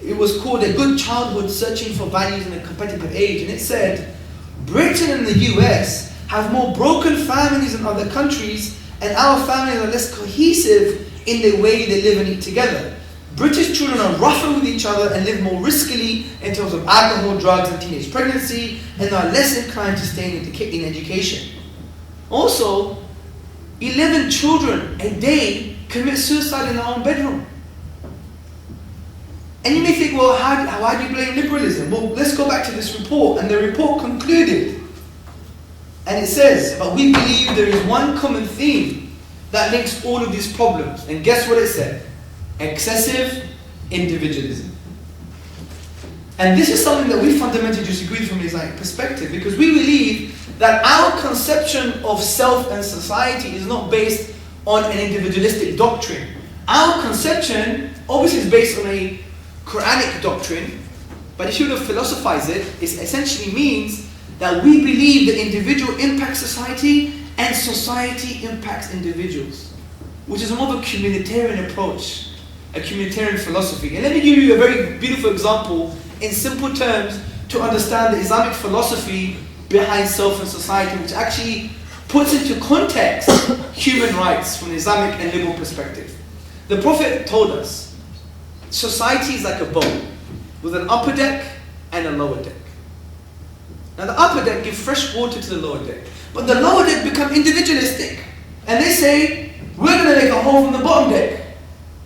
S1: It was called A Good Childhood Searching for Values in a Competitive Age. And it said, Britain and the US have more broken families than other countries, and our families are less cohesive in the way they live and eat together. British children are rougher with each other and live more riskily in terms of alcohol, drugs, and teenage pregnancy, and are less inclined to stay in education. Also, 11 children a day commit suicide in their own bedroom. And you may think, well, why do you blame liberalism? Well, let's go back to this report. And the report concluded, and it says, but we believe there is one common theme that links all of these problems. And guess what it said? Excessive individualism. And this is something that we fundamentally disagree from an Islamic perspective, because we believe that our conception of self and society is not based on an individualistic doctrine. Our conception obviously is based on a Quranic doctrine, but if you were to philosophize it, it essentially means that we believe that individual impacts society and society impacts individuals, which is more of a communitarian approach, a communitarian philosophy. And let me give you a very beautiful example in simple terms to understand the Islamic philosophy behind self and society, which actually puts into context human rights from the Islamic and liberal perspective. The Prophet told us, society is like a boat with an upper deck and a lower deck. Now the upper deck gives fresh water to the lower deck, but the lower deck become individualistic. And they say, we're going to make a hole from the bottom deck.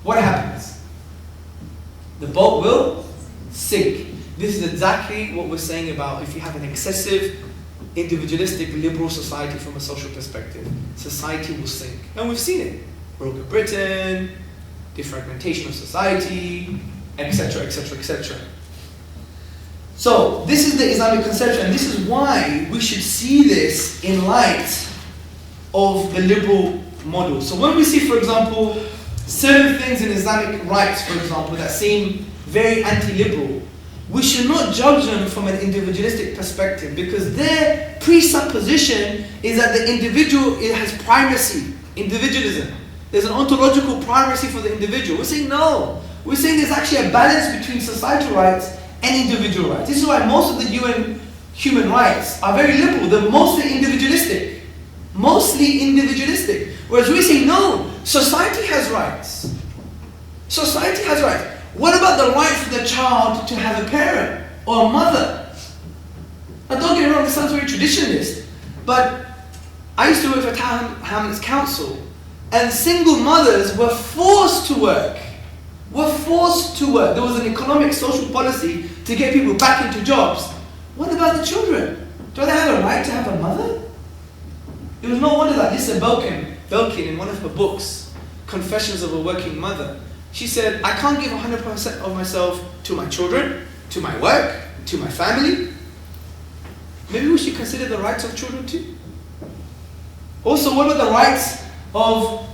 S1: What happens? The boat will sink. This is exactly what we're saying about if you have an excessive, individualistic, liberal society from a social perspective. Society will sink. And we've seen it. Broken Britain, defragmentation of society, etc., etc., etc. So, this is the Islamic conception, and this is why we should see this in light of the liberal model. So when we see, for example, certain things in Islamic rights, for example, that seem very anti-liberal, we should not judge them from an individualistic perspective, because their presupposition is that the individual has primacy, individualism. There's an ontological primacy for the individual. We're saying no. We're saying there's actually a balance between societal rights and individual rights. This is why most of the UN human rights are very liberal. They're mostly individualistic. Mostly individualistic. Whereas we say no, society has rights. Society has rights. What about the right for the child to have a parent or a mother? Now don't get me wrong, this sounds very traditionalist, but I used to work for Town Hamlets Council, and single mothers were forced to work. There was an economic, social policy to get people back into jobs. What about the children? Do they have a right to have a mother? It was no wonder that Lisa Belkin, in one of her books, Confessions of a Working Mother, she said, I can't give 100% of myself to my children, to my work, to my family. Maybe we should consider the rights of children too. Also, what about the rights of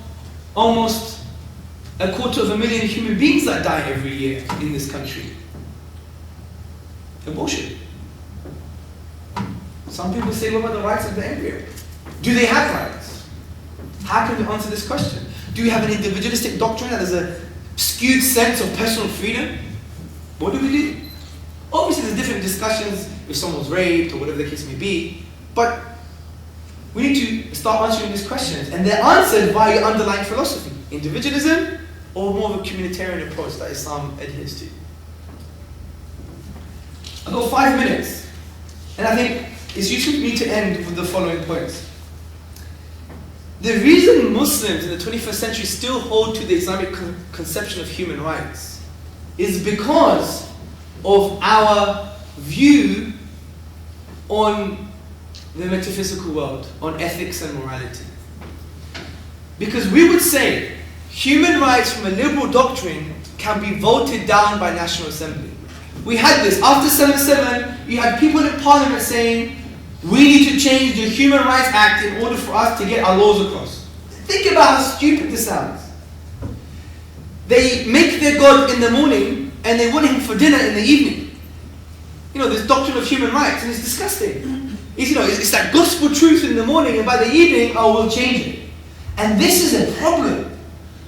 S1: almost 250,000 human beings that die every year in this country? Abortion. Some people say, what about the rights of the embryo? Do they have rights? How can we answer this question? Do we have an individualistic doctrine that has a skewed sense of personal freedom? What do we do? Obviously, there's different discussions if someone's raped or whatever the case may be, but we need to start answering these questions, and they're answered by your underlying philosophy, individualism or more of a communitarian approach that Islam adheres to. I've got 5 minutes, and I think it's useful for me to end with the following points. The reason Muslims in the 21st century still hold to the Islamic conception of human rights is because of our view on the metaphysical world, on ethics and morality. Because we would say human rights from a liberal doctrine can be voted down by National Assembly. We had this. After 7/7, you had people in Parliament saying, we need to change the Human Rights Act in order for us to get our laws across. Think about how stupid this sounds. They make their God in the morning and they want him for dinner in the evening. You know, this doctrine of human rights, and it's disgusting. It's that gospel truth in the morning, and by the evening, we'll change it. And this is a problem.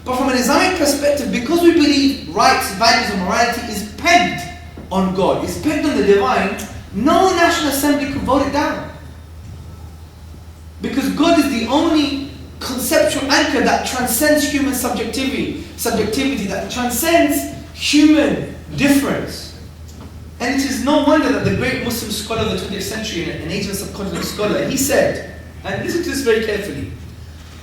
S1: But from an Islamic perspective, because we believe rights, values, and morality is pegged on God, it's pegged on the divine, no National Assembly could vote it down. Because God is the only conceptual anchor that transcends human subjectivity, that transcends human difference. And it is no wonder that the great Muslim scholar of the 20th century, an Asian subcontinent scholar, he said, and listen to this very carefully,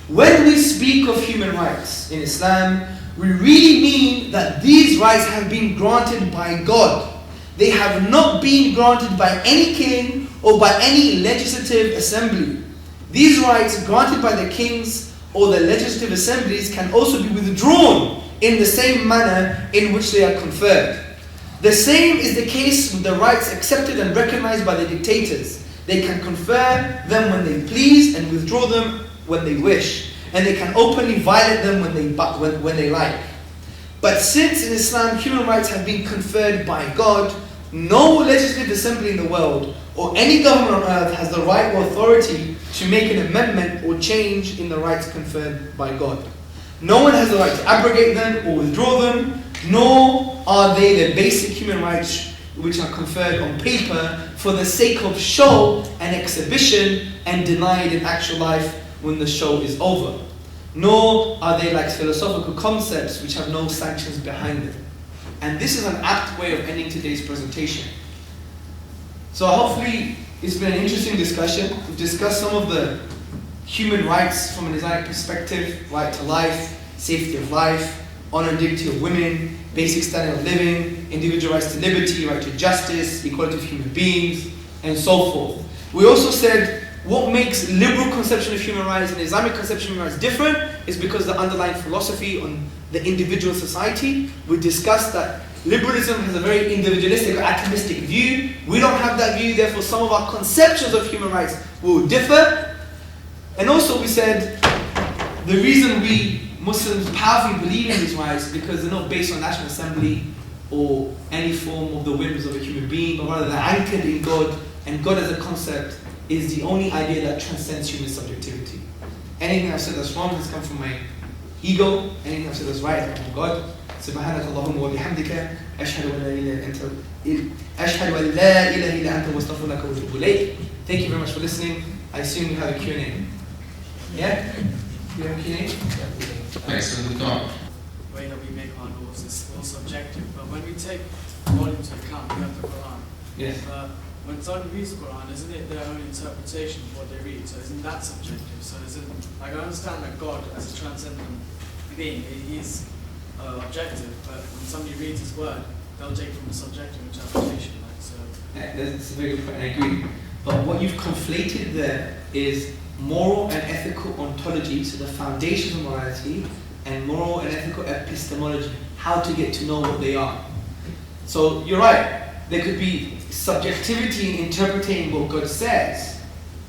S1: when we speak of human rights in Islam, we really mean that these rights have been granted by God. They have not been granted by any king or by any legislative assembly. These rights granted by the kings or the legislative assemblies can also be withdrawn in the same manner in which they are conferred. The same is the case with the rights accepted and recognized by the dictators. They can confer them when they please and withdraw them when they wish, and they can openly violate them when they like. But since in Islam human rights have been conferred by God, no legislative assembly in the world or any government on earth has the right or authority to make an amendment or change in the rights conferred by God. No one has the right to abrogate them or withdraw them, nor are they the basic human rights which are conferred on paper for the sake of show and exhibition and denied in actual life when the show is over. Nor are they like philosophical concepts which have no sanctions behind them. And this is an apt way of ending today's presentation. So hopefully it's been an interesting discussion. We've discussed some of the human rights from an Islamic perspective: right to life, safety of life, honor and dignity of women, basic standard of living, individual rights to liberty, right to justice, equality of human beings, and so forth. We also said what makes liberal conception of human rights and Islamic conception of human rights different is because the underlying philosophy on the individual society. We discussed that liberalism has a very individualistic or atomistic view. We don't have that view, therefore some of our conceptions of human rights will differ. And also we said the reason we Muslims powerfully believe in these rights is because they're not based on National Assembly or any form of the whims of a human being, but rather they're anchored in God, and God as a concept is the only idea that transcends human subjectivity. Anything I've said that's wrong has come from my ego, anything I've said that's right has come from God. سبحانك اللهم وبحمدك أشهد أن لا إله إلا أنت واستغفرك وأتوب إليك. Thank you very much for listening. I assume you have a Q&A. Yeah? You have a Q&A?
S2: Excellent thought.
S3: The way that we make our laws is all subjective, but when we take all into account, we have the Quran.
S1: Yes.
S3: when someone reads the Quran, isn't it their own interpretation of what they read? So isn't that subjective? So isn't, like, I understand that God as a transcendent being, he's objective, but when somebody reads his word, they'll take from a subjective interpretation. Like, so.
S1: That's a very good point, I agree. But what you've conflated there is moral and ethical ontology, so the foundations of morality, and moral and ethical epistemology, how to get to know what they are. So you're right, there could be subjectivity in interpreting what God says,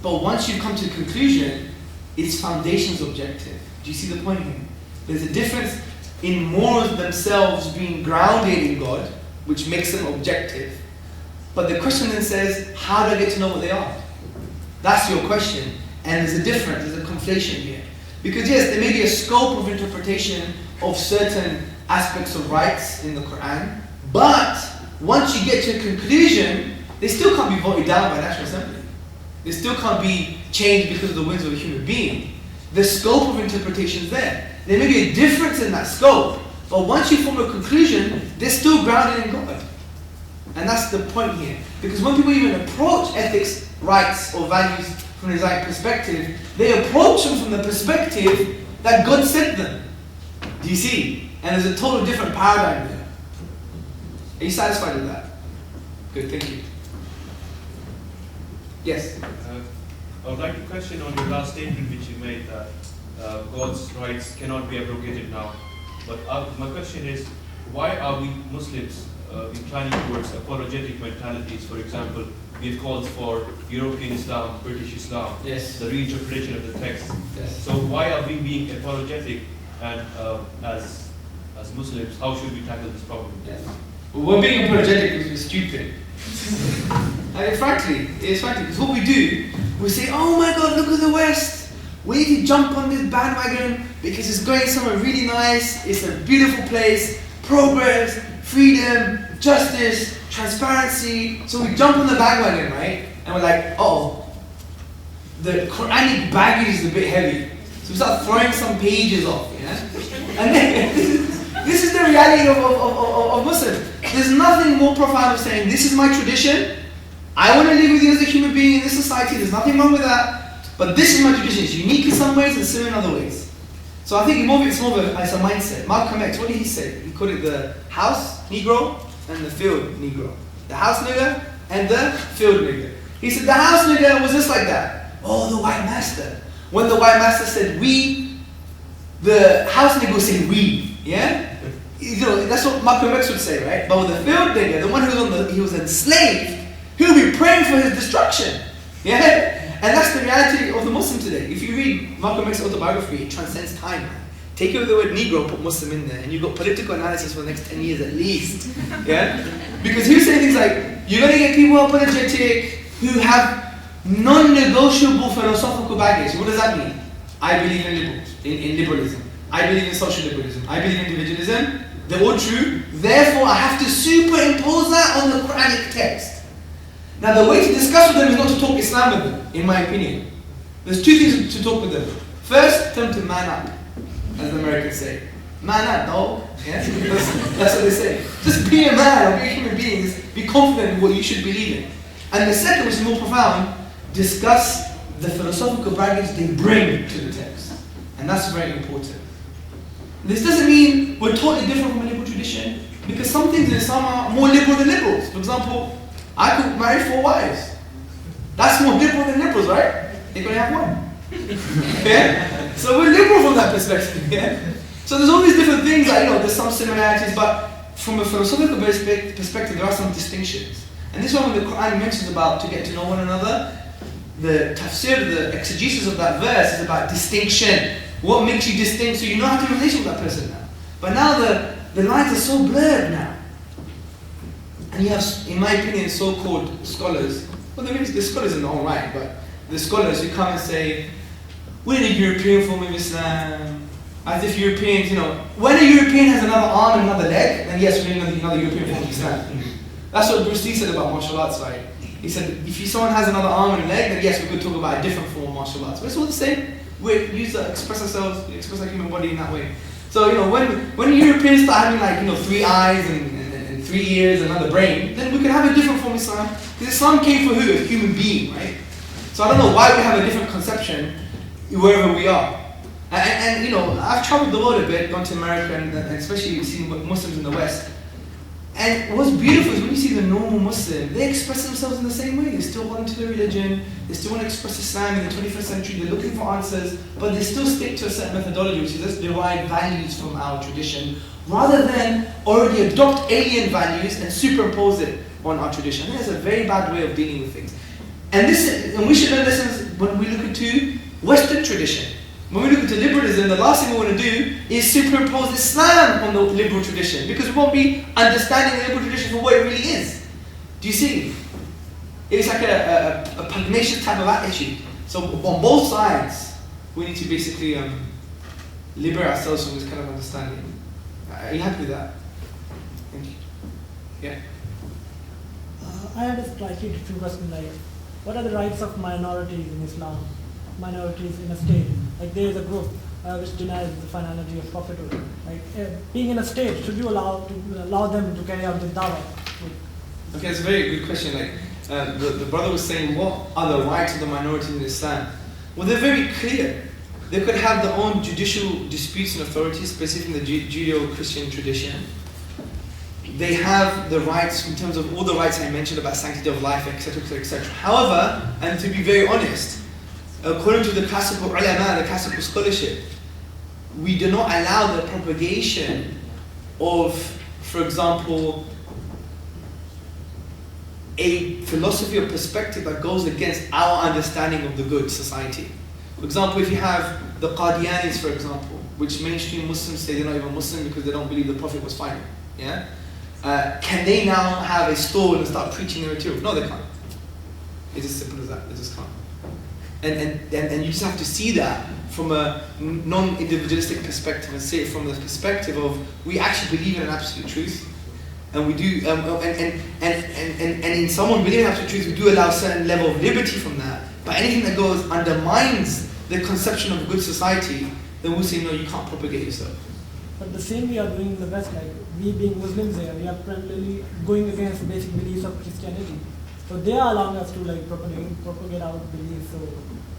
S1: but once you come to a conclusion, its foundations objective. Do you see the point here? There's a difference in morals themselves being grounded in God, which makes them objective. But the question then says, how do I get to know what they are? That's your question. And there's a difference, there's a conflation here. Because yes, there may be a scope of interpretation of certain aspects of rights in the Quran, but once you get to a conclusion, they still can't be voted down by National Assembly. They still can't be changed because of the whims of a human being. The scope of interpretation is there. There may be a difference in that scope, but once you form a conclusion, they're still grounded in God. And that's the point here. Because when people even approach ethics, rights, or values from an Islamic perspective, they approach them from the perspective that God sent them. Do you see? And there's a total different paradigm there. Are you satisfied with that? Good, thank you. Yes?
S2: I would like to question on your last statement which you made that God's rights cannot be abrogated now. But my question is, why are we Muslims inclining towards apologetic mentalities? For example, we have calls for European Islam, British Islam,
S1: Yes.
S2: the reinterpretation of the text.
S1: Yes.
S2: So why are we being apologetic, and as Muslims, how should we tackle this problem?
S1: Yes. Well, we're being apologetic because we're stupid. Frankly, because what we do, we say, oh my God, look at the West. We need to jump on this bandwagon because it's going somewhere really nice. It's a beautiful place. Progress, freedom, justice, transparency. So we jump on the bandwagon, right? And we're like, oh, the Quranic baggage is a bit heavy. So we start throwing some pages off, yeah? And then, this is the reality of Muslims. There's nothing more profound of saying, this is my tradition. I want to live with you as a human being in this society. There's nothing wrong with that. But this is my tradition. It's unique in some ways and similar in other ways. So I think it's more of a mindset. Malcolm X, what did he say? He called it the house Negro and the field Negro. The house nigger and the field nigger. He said the house nigger was just like that. Oh, the white master. When the white master said we, the house nigger would say we. Yeah? You know, that's what Malcolm X would say, right? But with the field nigger, the one he was enslaved, he would be praying for his destruction. Yeah? And that's the reality of the Muslim today. If you read Malcolm X's autobiography, it transcends time, man. Take away the word Negro, put Muslim in there, and you've got political analysis for the next 10 years at least. Yeah? Because he was saying things like, you're going to get people apologetic who have non-negotiable philosophical baggage. What does that mean? I believe in liberalism. I believe in social liberalism. I believe in individualism. They're all true. Therefore, I have to superimpose that on the Quranic text. Now, the way to discuss with them is not to talk Islam with them, in my opinion. There's two things to talk with them. First, tell them to man up, as the Americans say. Man up, dog. Yeah? That's what they say. Just be a man, or be a human being. Be confident in what you should believe in. And the second, which is more profound, discuss the philosophical baggage they bring to the text. And that's very important. This doesn't mean we're totally different from a liberal tradition, because some things in Islam are more liberal than liberals. For example, I could marry 4 wives. That's more liberal than liberals, right? They're going to have one. Yeah? So we're liberal from that perspective. Yeah? So there's all these different things, like, there's some similarities, but from a philosophical perspective, there are some distinctions. And this one, when the Quran mentions about to get to know one another, the tafsir, the exegesis of that verse is about distinction. What makes you distinct so you know how to relate with that person now. But now the lines are so blurred now. And you have, in my opinion, so-called scholars, well, the scholars in their own right, but the scholars who come and say, we're the European form of Islam, as if Europeans, when a European has another arm and another leg, then yes, we're in another European form of Islam. That's what Bruce Lee said about martial arts, right? He said, if someone has another arm and a leg, then yes, we could talk about a different form of martial arts. But it's all the same. We use to express ourselves, express our human body in that way. So, when Europeans start having 3 eyes and 3 ears, another brain, then we could have a different form of Islam. Because Islam came for who? A human being, right? So I don't know why we have a different conception wherever we are. And you know, I've traveled the world a bit, gone to America, and especially seen Muslims in the West. And what's beautiful is when you see the normal Muslim, they express themselves in the same way. They still hold on to their religion, they still want to express Islam in the 21st century, they're looking for answers, but they still stick to a certain methodology, which is let's derive values from our tradition, rather than already adopt alien values and superimpose it on our tradition. I think that's a very bad way of dealing with things. And we should learn lessons when we look into Western tradition. When we look into liberalism, the last thing we want to do is superimpose Islam on the liberal tradition, because we won't be understanding the liberal tradition for what it really is. Do you see? It's like a pugnacious type of attitude. So on both sides, we need to basically liberate ourselves from this kind of understanding. Are you happy with that? Thank you. Yeah.
S4: I had a slightly different question, like, what are the rights of minorities in Islam? Minorities in a state. Like, there is a group which denies the finality of prophethood. Like, being in a state, should you allow them to carry out the dawah?
S1: Okay, that's a very good question. Like, the brother was saying, what are the rights of the minorities in Islam? Well, they're very clear. They could have their own judicial disputes and authorities, specifically in the Judeo-Christian tradition. They have the rights in terms of all the rights I mentioned about sanctity of life, etc., etc., etc. However, and to be very honest, according to the classical ulama, the classical scholarship, we do not allow the propagation of, for example, a philosophy or perspective that goes against our understanding of the good society. For example, if you have the Qadianis, for example, which mainstream Muslims say they're not even Muslim because they don't believe the Prophet was final. Yeah? Can they now have a stall and start preaching their material? No, they can't. It's as simple as that. They just can't. And you just have to see that from a non-individualistic perspective and see it from the perspective of we actually believe in an absolute truth, and we do, and in someone believing in absolute truth, we do allow a certain level of liberty from that. But anything that goes undermines the conception of a good society, then we'll say no, you can't propagate yourself.
S4: But the same we are doing in the West, like we being Muslims here, we are primarily going against the basic beliefs of Christianity. So they are allowing us to like propagate our beliefs. So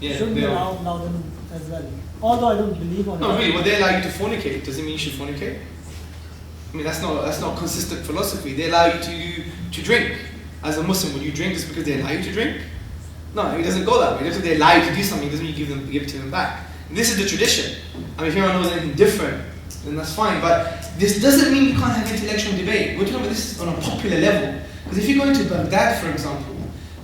S4: shouldn't we allow them as well? Although I don't believe on it.
S1: No, really. Well, they allow you to fornicate. Does it mean you should fornicate? I mean, that's not consistent philosophy. They allow you to drink. As a Muslim, would you drink just because they allow you to drink? No, it doesn't go that way. Just because they allow you to do something doesn't mean you give it to them back. And this is the tradition. I mean, if anyone knows anything different, then that's fine. But this doesn't mean you can't have intellectual debate. We're talking about this on a popular level. Because if you go into Baghdad, for example,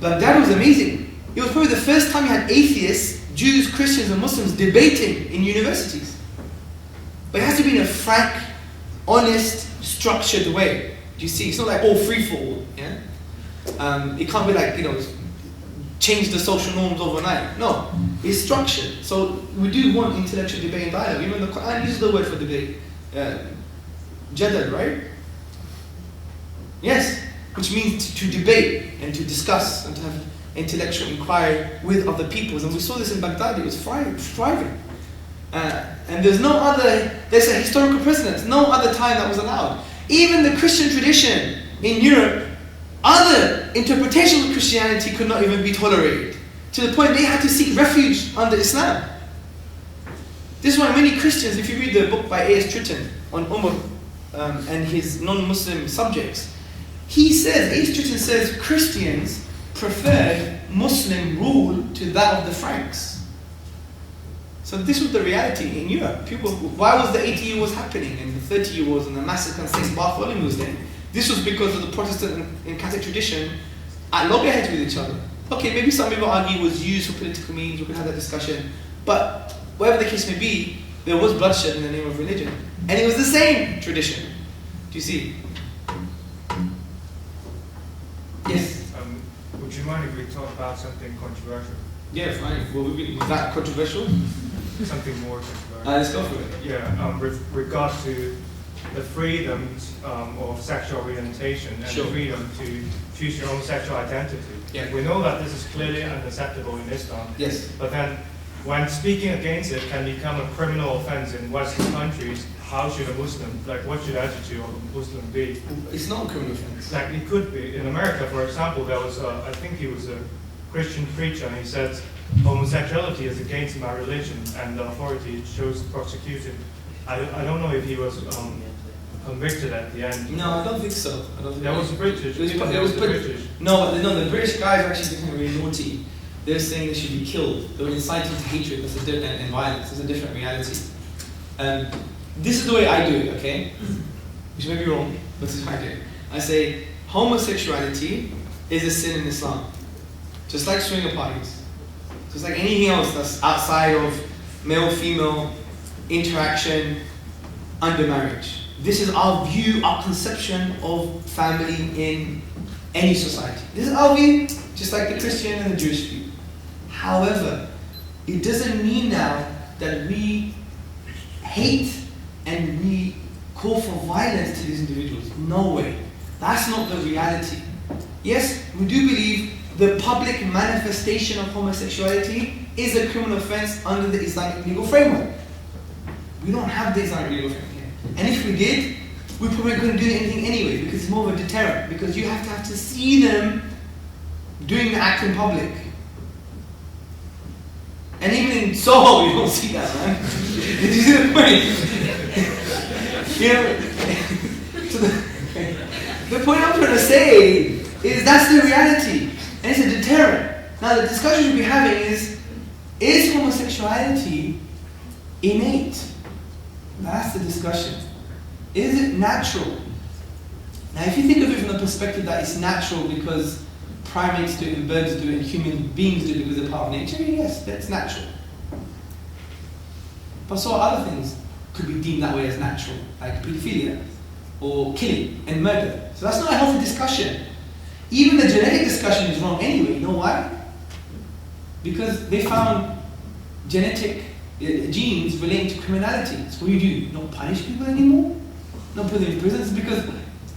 S1: Baghdad was amazing. It was probably the first time you had atheists, Jews, Christians, and Muslims debating in universities. But it has to be in a frank, honest, structured way. Do you see? It's not like all free for all. Yeah. It can't be like, change the social norms overnight. No, it's structured. So we do want intellectual debate and dialogue. Even the Quran uses the word for debate, jadal, right? Yes, which means to debate and to discuss and to have intellectual inquiry with other peoples. And we saw this in Baghdad. It was thriving. And there's a historical precedent, no other time that was allowed. Even the Christian tradition in Europe, other interpretations of Christianity could not even be tolerated, to the point they had to seek refuge under Islam. This is why many Christians, if you read the book by A.S. Tritton on Umar and his non-Muslim subjects, A.S. Tritton says Christians preferred Muslim rule to that of the Franks. So this was the reality in Europe. Why was the 80-year wars happening and the 30-year wars and the massacre on St. Bartholomew's Day? This was because of the Protestant and Catholic tradition at loggerheads with each other. Okay, maybe some people argue it was used for political means, we can have that discussion. But whatever the case may be, there was bloodshed in the name of religion. And it was the same tradition. Do you see? Yes?
S5: Would you mind if we talk about something controversial?
S1: Yeah, fine. Well, was that controversial?
S5: Something more controversial.
S1: Let's go for it.
S5: Yeah, with regard to the freedoms of sexual orientation and the freedom to choose your own sexual identity.
S1: Yeah.
S5: We know that this is clearly unacceptable in Islam.
S1: Yes.
S5: But then, when speaking against it can become a criminal offense in Western countries, how should a Muslim, like what should the attitude of a Muslim be?
S1: It's not a criminal offense.
S5: Like it could be. In America, for example, there was, I think he was a Christian preacher, and he said homosexuality is against my religion, and the authority chose to prosecute him. I don't know if he was convicted at the end.
S1: No, I don't think so. I don't think
S5: There was British. British.
S1: No, the British guys actually became really naughty. They're saying they should be killed. They were inciting to hatred and violence. It's a different reality. This is the way I do it, okay? Which may be wrong, but this is how I do it. I say, homosexuality is a sin in Islam. Just like swinger parties. Just like anything else that's outside of male-female interaction under marriage. This is our view, our conception of family in any society. This is our view, just like the Christian and the Jewish view. However, it doesn't mean now that we hate and we call for violence to these individuals. No way. That's not the reality. Yes, we do believe the public manifestation of homosexuality is a criminal offense under the Islamic legal framework. We don't have the Islamic legal framework here. And if we did, we probably couldn't do anything anyway, because it's more of a deterrent, because you have to see them doing the act in public. And even in Soho, you don't see that, man. Did you see the point? You know, so the point I'm trying to say is that's the reality, and it's a deterrent. Now the discussion we'll be having is homosexuality innate? That's the discussion. Is it natural? Now if you think of it from the perspective that it's natural because primates do it and birds do it and human beings do it because they're part of nature, yes, that's natural. But so other things could be deemed that way as natural, like pedophilia or killing and murder. So that's not a healthy discussion. Even the genetic discussion is wrong anyway. You know why? Because they found genetic genes relating to criminality. So what do? You don't punish people anymore? Not put them in prisons because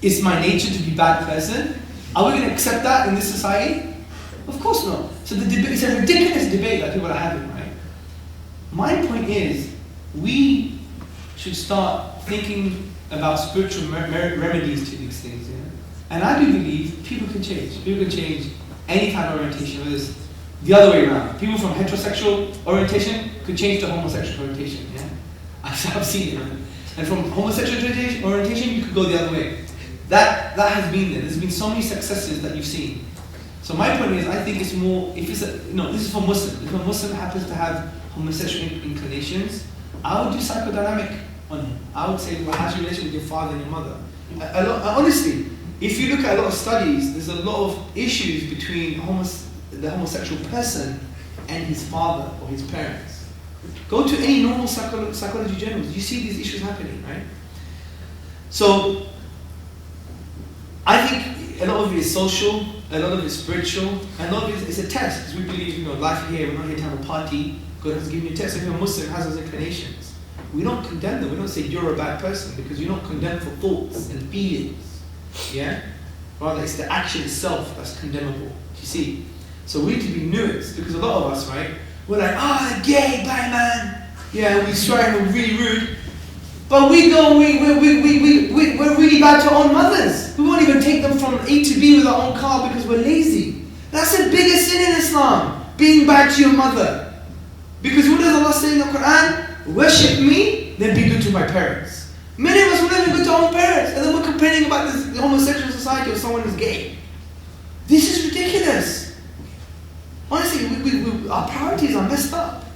S1: it's my nature to be a bad person? Are we going to accept that in this society? Of course not. So the debate, it's a ridiculous debate that people are having, right? My point is, we should start thinking about spiritual remedies to these things. Yeah? And I do believe people can change. People can change any kind of orientation, whether it's the other way around. People from heterosexual orientation could change to homosexual orientation. Yeah? I've seen it. Man. And from homosexual orientation, you could go the other way. That has been there. There's been so many successes that you've seen. So my point is, I think it's more, if it's this is for Muslims. If a Muslim happens to have homosexual inclinations, I would do psychodynamic on him. I would say, well, how's your relationship with your father and your mother? Honestly, if you look at a lot of studies, there's a lot of issues between the homosexual person and his father or his parents. Go to any normal psychology journals, you see these issues happening, right? So, I think a lot of it is social, a lot of it is spiritual, and a lot of it is a test, because we believe, life here, we're not here to have a party. God has given you a test. If a Muslim has those inclinations, we don't condemn them. We don't say you're a bad person, because you're not condemned for thoughts and feelings. Yeah? Rather, it's the action itself that's condemnable. You see? So we need to be nuanced, because a lot of us, right, we're like, gay, bad man. Yeah, we swear and we're really rude. But we're really bad to our own mothers. We won't even take them from A to B with our own car because we're lazy. That's the biggest sin in Islam, being bad to your mother. Because what does Allah say in the Quran? Worship me, then be good to my parents. Many of us will never be good to our own parents, and then we're complaining about this homosexual society or someone who's gay. This is ridiculous. Honestly, our priorities are messed up.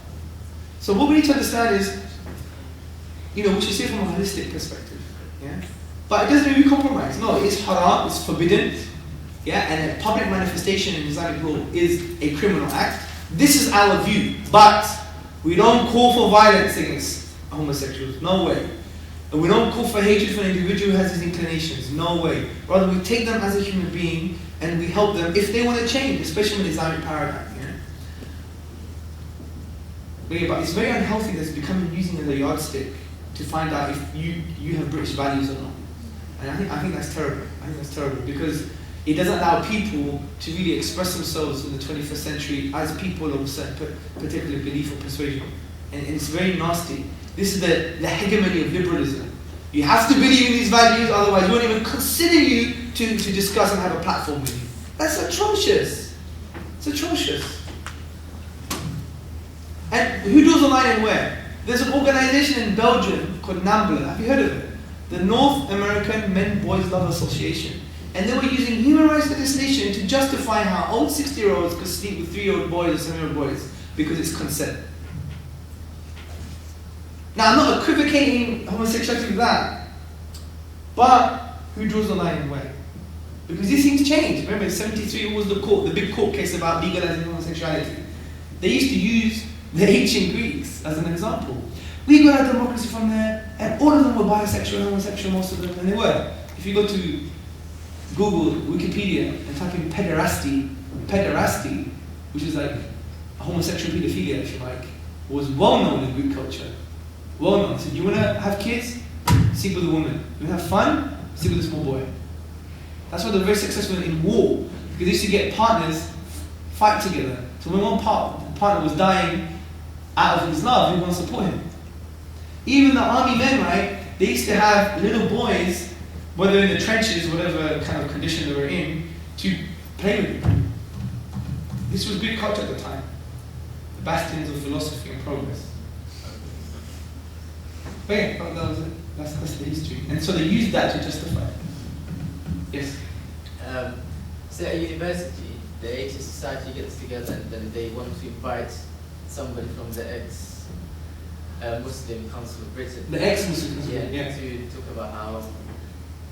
S1: So what we need to understand is, we should see it from a holistic perspective. Yeah? But it doesn't mean we compromise. No, it's haram, it's forbidden. Yeah? And a public manifestation in Islamic law is a criminal act. This is our view. But we don't call for violence against homosexuals. No way. And we don't call for hatred for an individual who has his inclinations. No way. Rather, we take them as a human being and we help them if they want to change, especially in the Islamic paradigm. Yeah? But it's very unhealthy that it's becoming using as a yardstick to find out if you have British values or not. And I think that's terrible. I think that's terrible because it doesn't allow people to really express themselves in the 21st century as people of a certain particular belief or persuasion. And it's very nasty. This is the hegemony of liberalism. You have to believe in these values, otherwise we won't even consider you to discuss and have a platform with you. That's atrocious. It's atrocious. And who draws the line and where? There's an organization in Belgium called NAMBLA. Have you heard of it? The North American Men Boys Love Association. And they were using human rights legislation to justify how old 60-year-olds could sleep with 3-year-old boys or 7-year-old boys because it's consent. Now, I'm not equivocating homosexuality with that, but who draws the line and where? Because these things change. Remember, in 73 was the big court case about legalizing homosexuality. They used to use the ancient Greeks as an example. We got our democracy from there, and all of them were bisexual and homosexual, most of them, and they were. If you go to Google, Wikipedia, and type in pederasty, which is like homosexual pedophilia, if you like, was well known in Greek culture. Well known. So, you want to have kids? Sleep with a woman. You want to have fun? Sleep with a small boy. That's why they're very successful in war, because they used to get partners fight together. So when one partner was dying out of his love, he would want to support him. Even the army men, right? They used to have little boys, whether in the trenches, whatever kind of condition they were in, to play with them. This was Greek culture at the time. The bastions of philosophy and progress. But yeah, that was it. That's the history. And so they used that to justify it. Yes?
S6: So at university, the atheist society gets together and then they want to invite somebody from the ex-Muslim Council of Britain.
S1: The ex-Muslim Council, yeah.
S6: To talk about how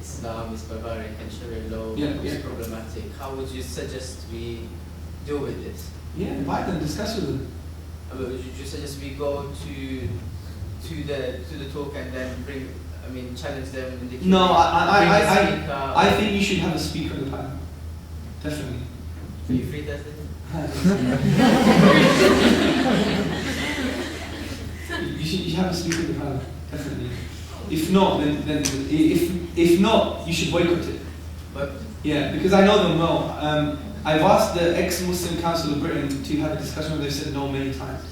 S6: Islam is barbaric and Sharia law is problematic. How would you suggest we deal with it?
S1: Yeah, invite them, discuss with them.
S6: Would you suggest we go to the talk and then challenge them in the Q&A?
S1: No, I think you should have a speaker on the panel. Definitely.
S6: Are you free Thursday?
S1: you should have a speaker on the panel. Definitely. If not, then if not, you should boycott it.
S6: But
S1: yeah, because I know them well. I've asked the ex-Muslim Council of Britain to have a discussion where they've said no many times.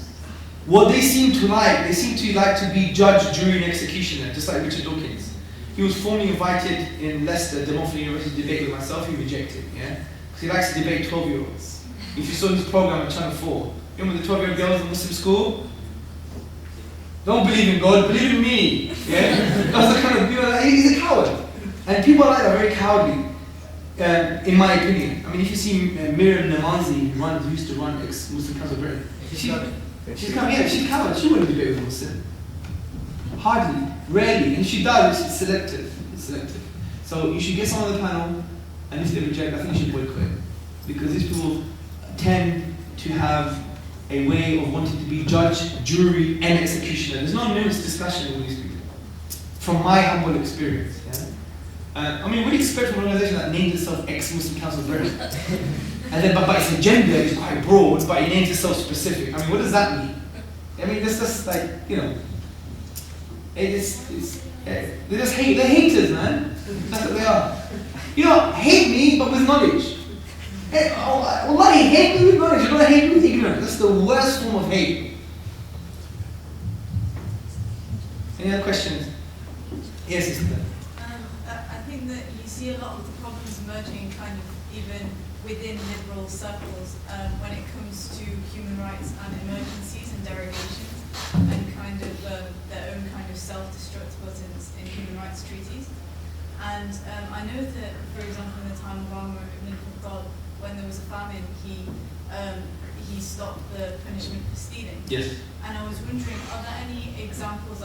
S1: What they seem to like to be judge, jury, and executioner, just like Richard Dawkins. He was formally invited in Leicester, Democracy University, to debate with myself. He rejected, yeah? Because he likes to debate 12-year-olds. If you saw his program on Channel 4, you remember the 12-year-old girls in the Muslim school? Don't believe in God, believe in me, yeah? That's the kind of people like, he's a coward. And people like that are very cowardly, in my opinion. I mean, if you see Miriam Namazi, who used to run ex-Muslim Council of Britain, she's coward. She wouldn't debate with a Muslim. Hardly, rarely, and she does. It's selective. So you should get someone on the panel, and if they reject, I think you should boycott it, because these people tend to have a way of wanting to be judge, jury, and executioner. There's no nuanced discussion with these people, from my humble experience. Yeah? What do you expect from an organization that names itself ex-Muslim Council of Britain? And then, but its agenda is quite broad, but it names itself specific. What does that mean? This just like, they're just they're haters, man. That's what they are. Hate me, but with knowledge. Wallahi, hate me with knowledge. You're not hate me with ignorance. That's the worst form of hate. Any other questions? Yes, sister.
S7: I think that you see a lot of the problems emerging kind of even within liberal circles when it comes to human rights and emergencies and derogations and kind of their own kind of self-destruct buttons in human rights treaties. And I know that, for example, in the time of Obama and God, when there was a famine, he stopped the punishment for stealing.
S1: Yes.
S7: And I was wondering, are there any examples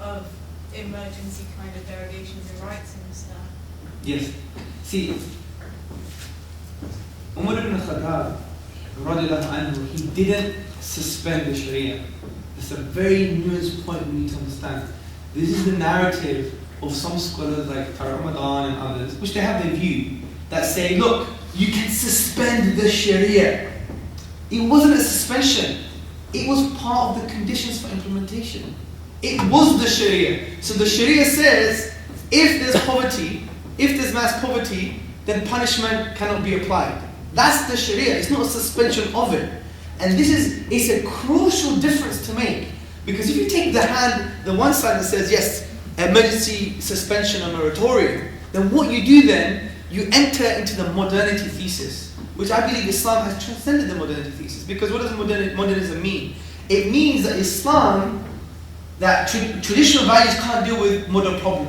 S7: of emergency kind of derogations in rights in Islam?
S1: Yes. See, Umar ibn Khattab, he didn't suspend the Sharia. It's a very nuanced point we need to understand. This is the narrative of some scholars like Tariq Ramadan and others, which they have their view, that say, look, you can suspend the Sharia. It wasn't a suspension. It was part of the conditions for implementation. It was the Sharia. So the Sharia says, if there's poverty, if there's mass poverty, then punishment cannot be applied. That's the Sharia. It's not a suspension of it. And it's a crucial difference to make, Because if you take the one side that says, yes, emergency suspension or moratorium, then what you do then, you enter into the modernity thesis, which I believe Islam has transcended the modernity thesis. Because what does modernism mean? It means that Islam, that traditional values can't deal with modern problems.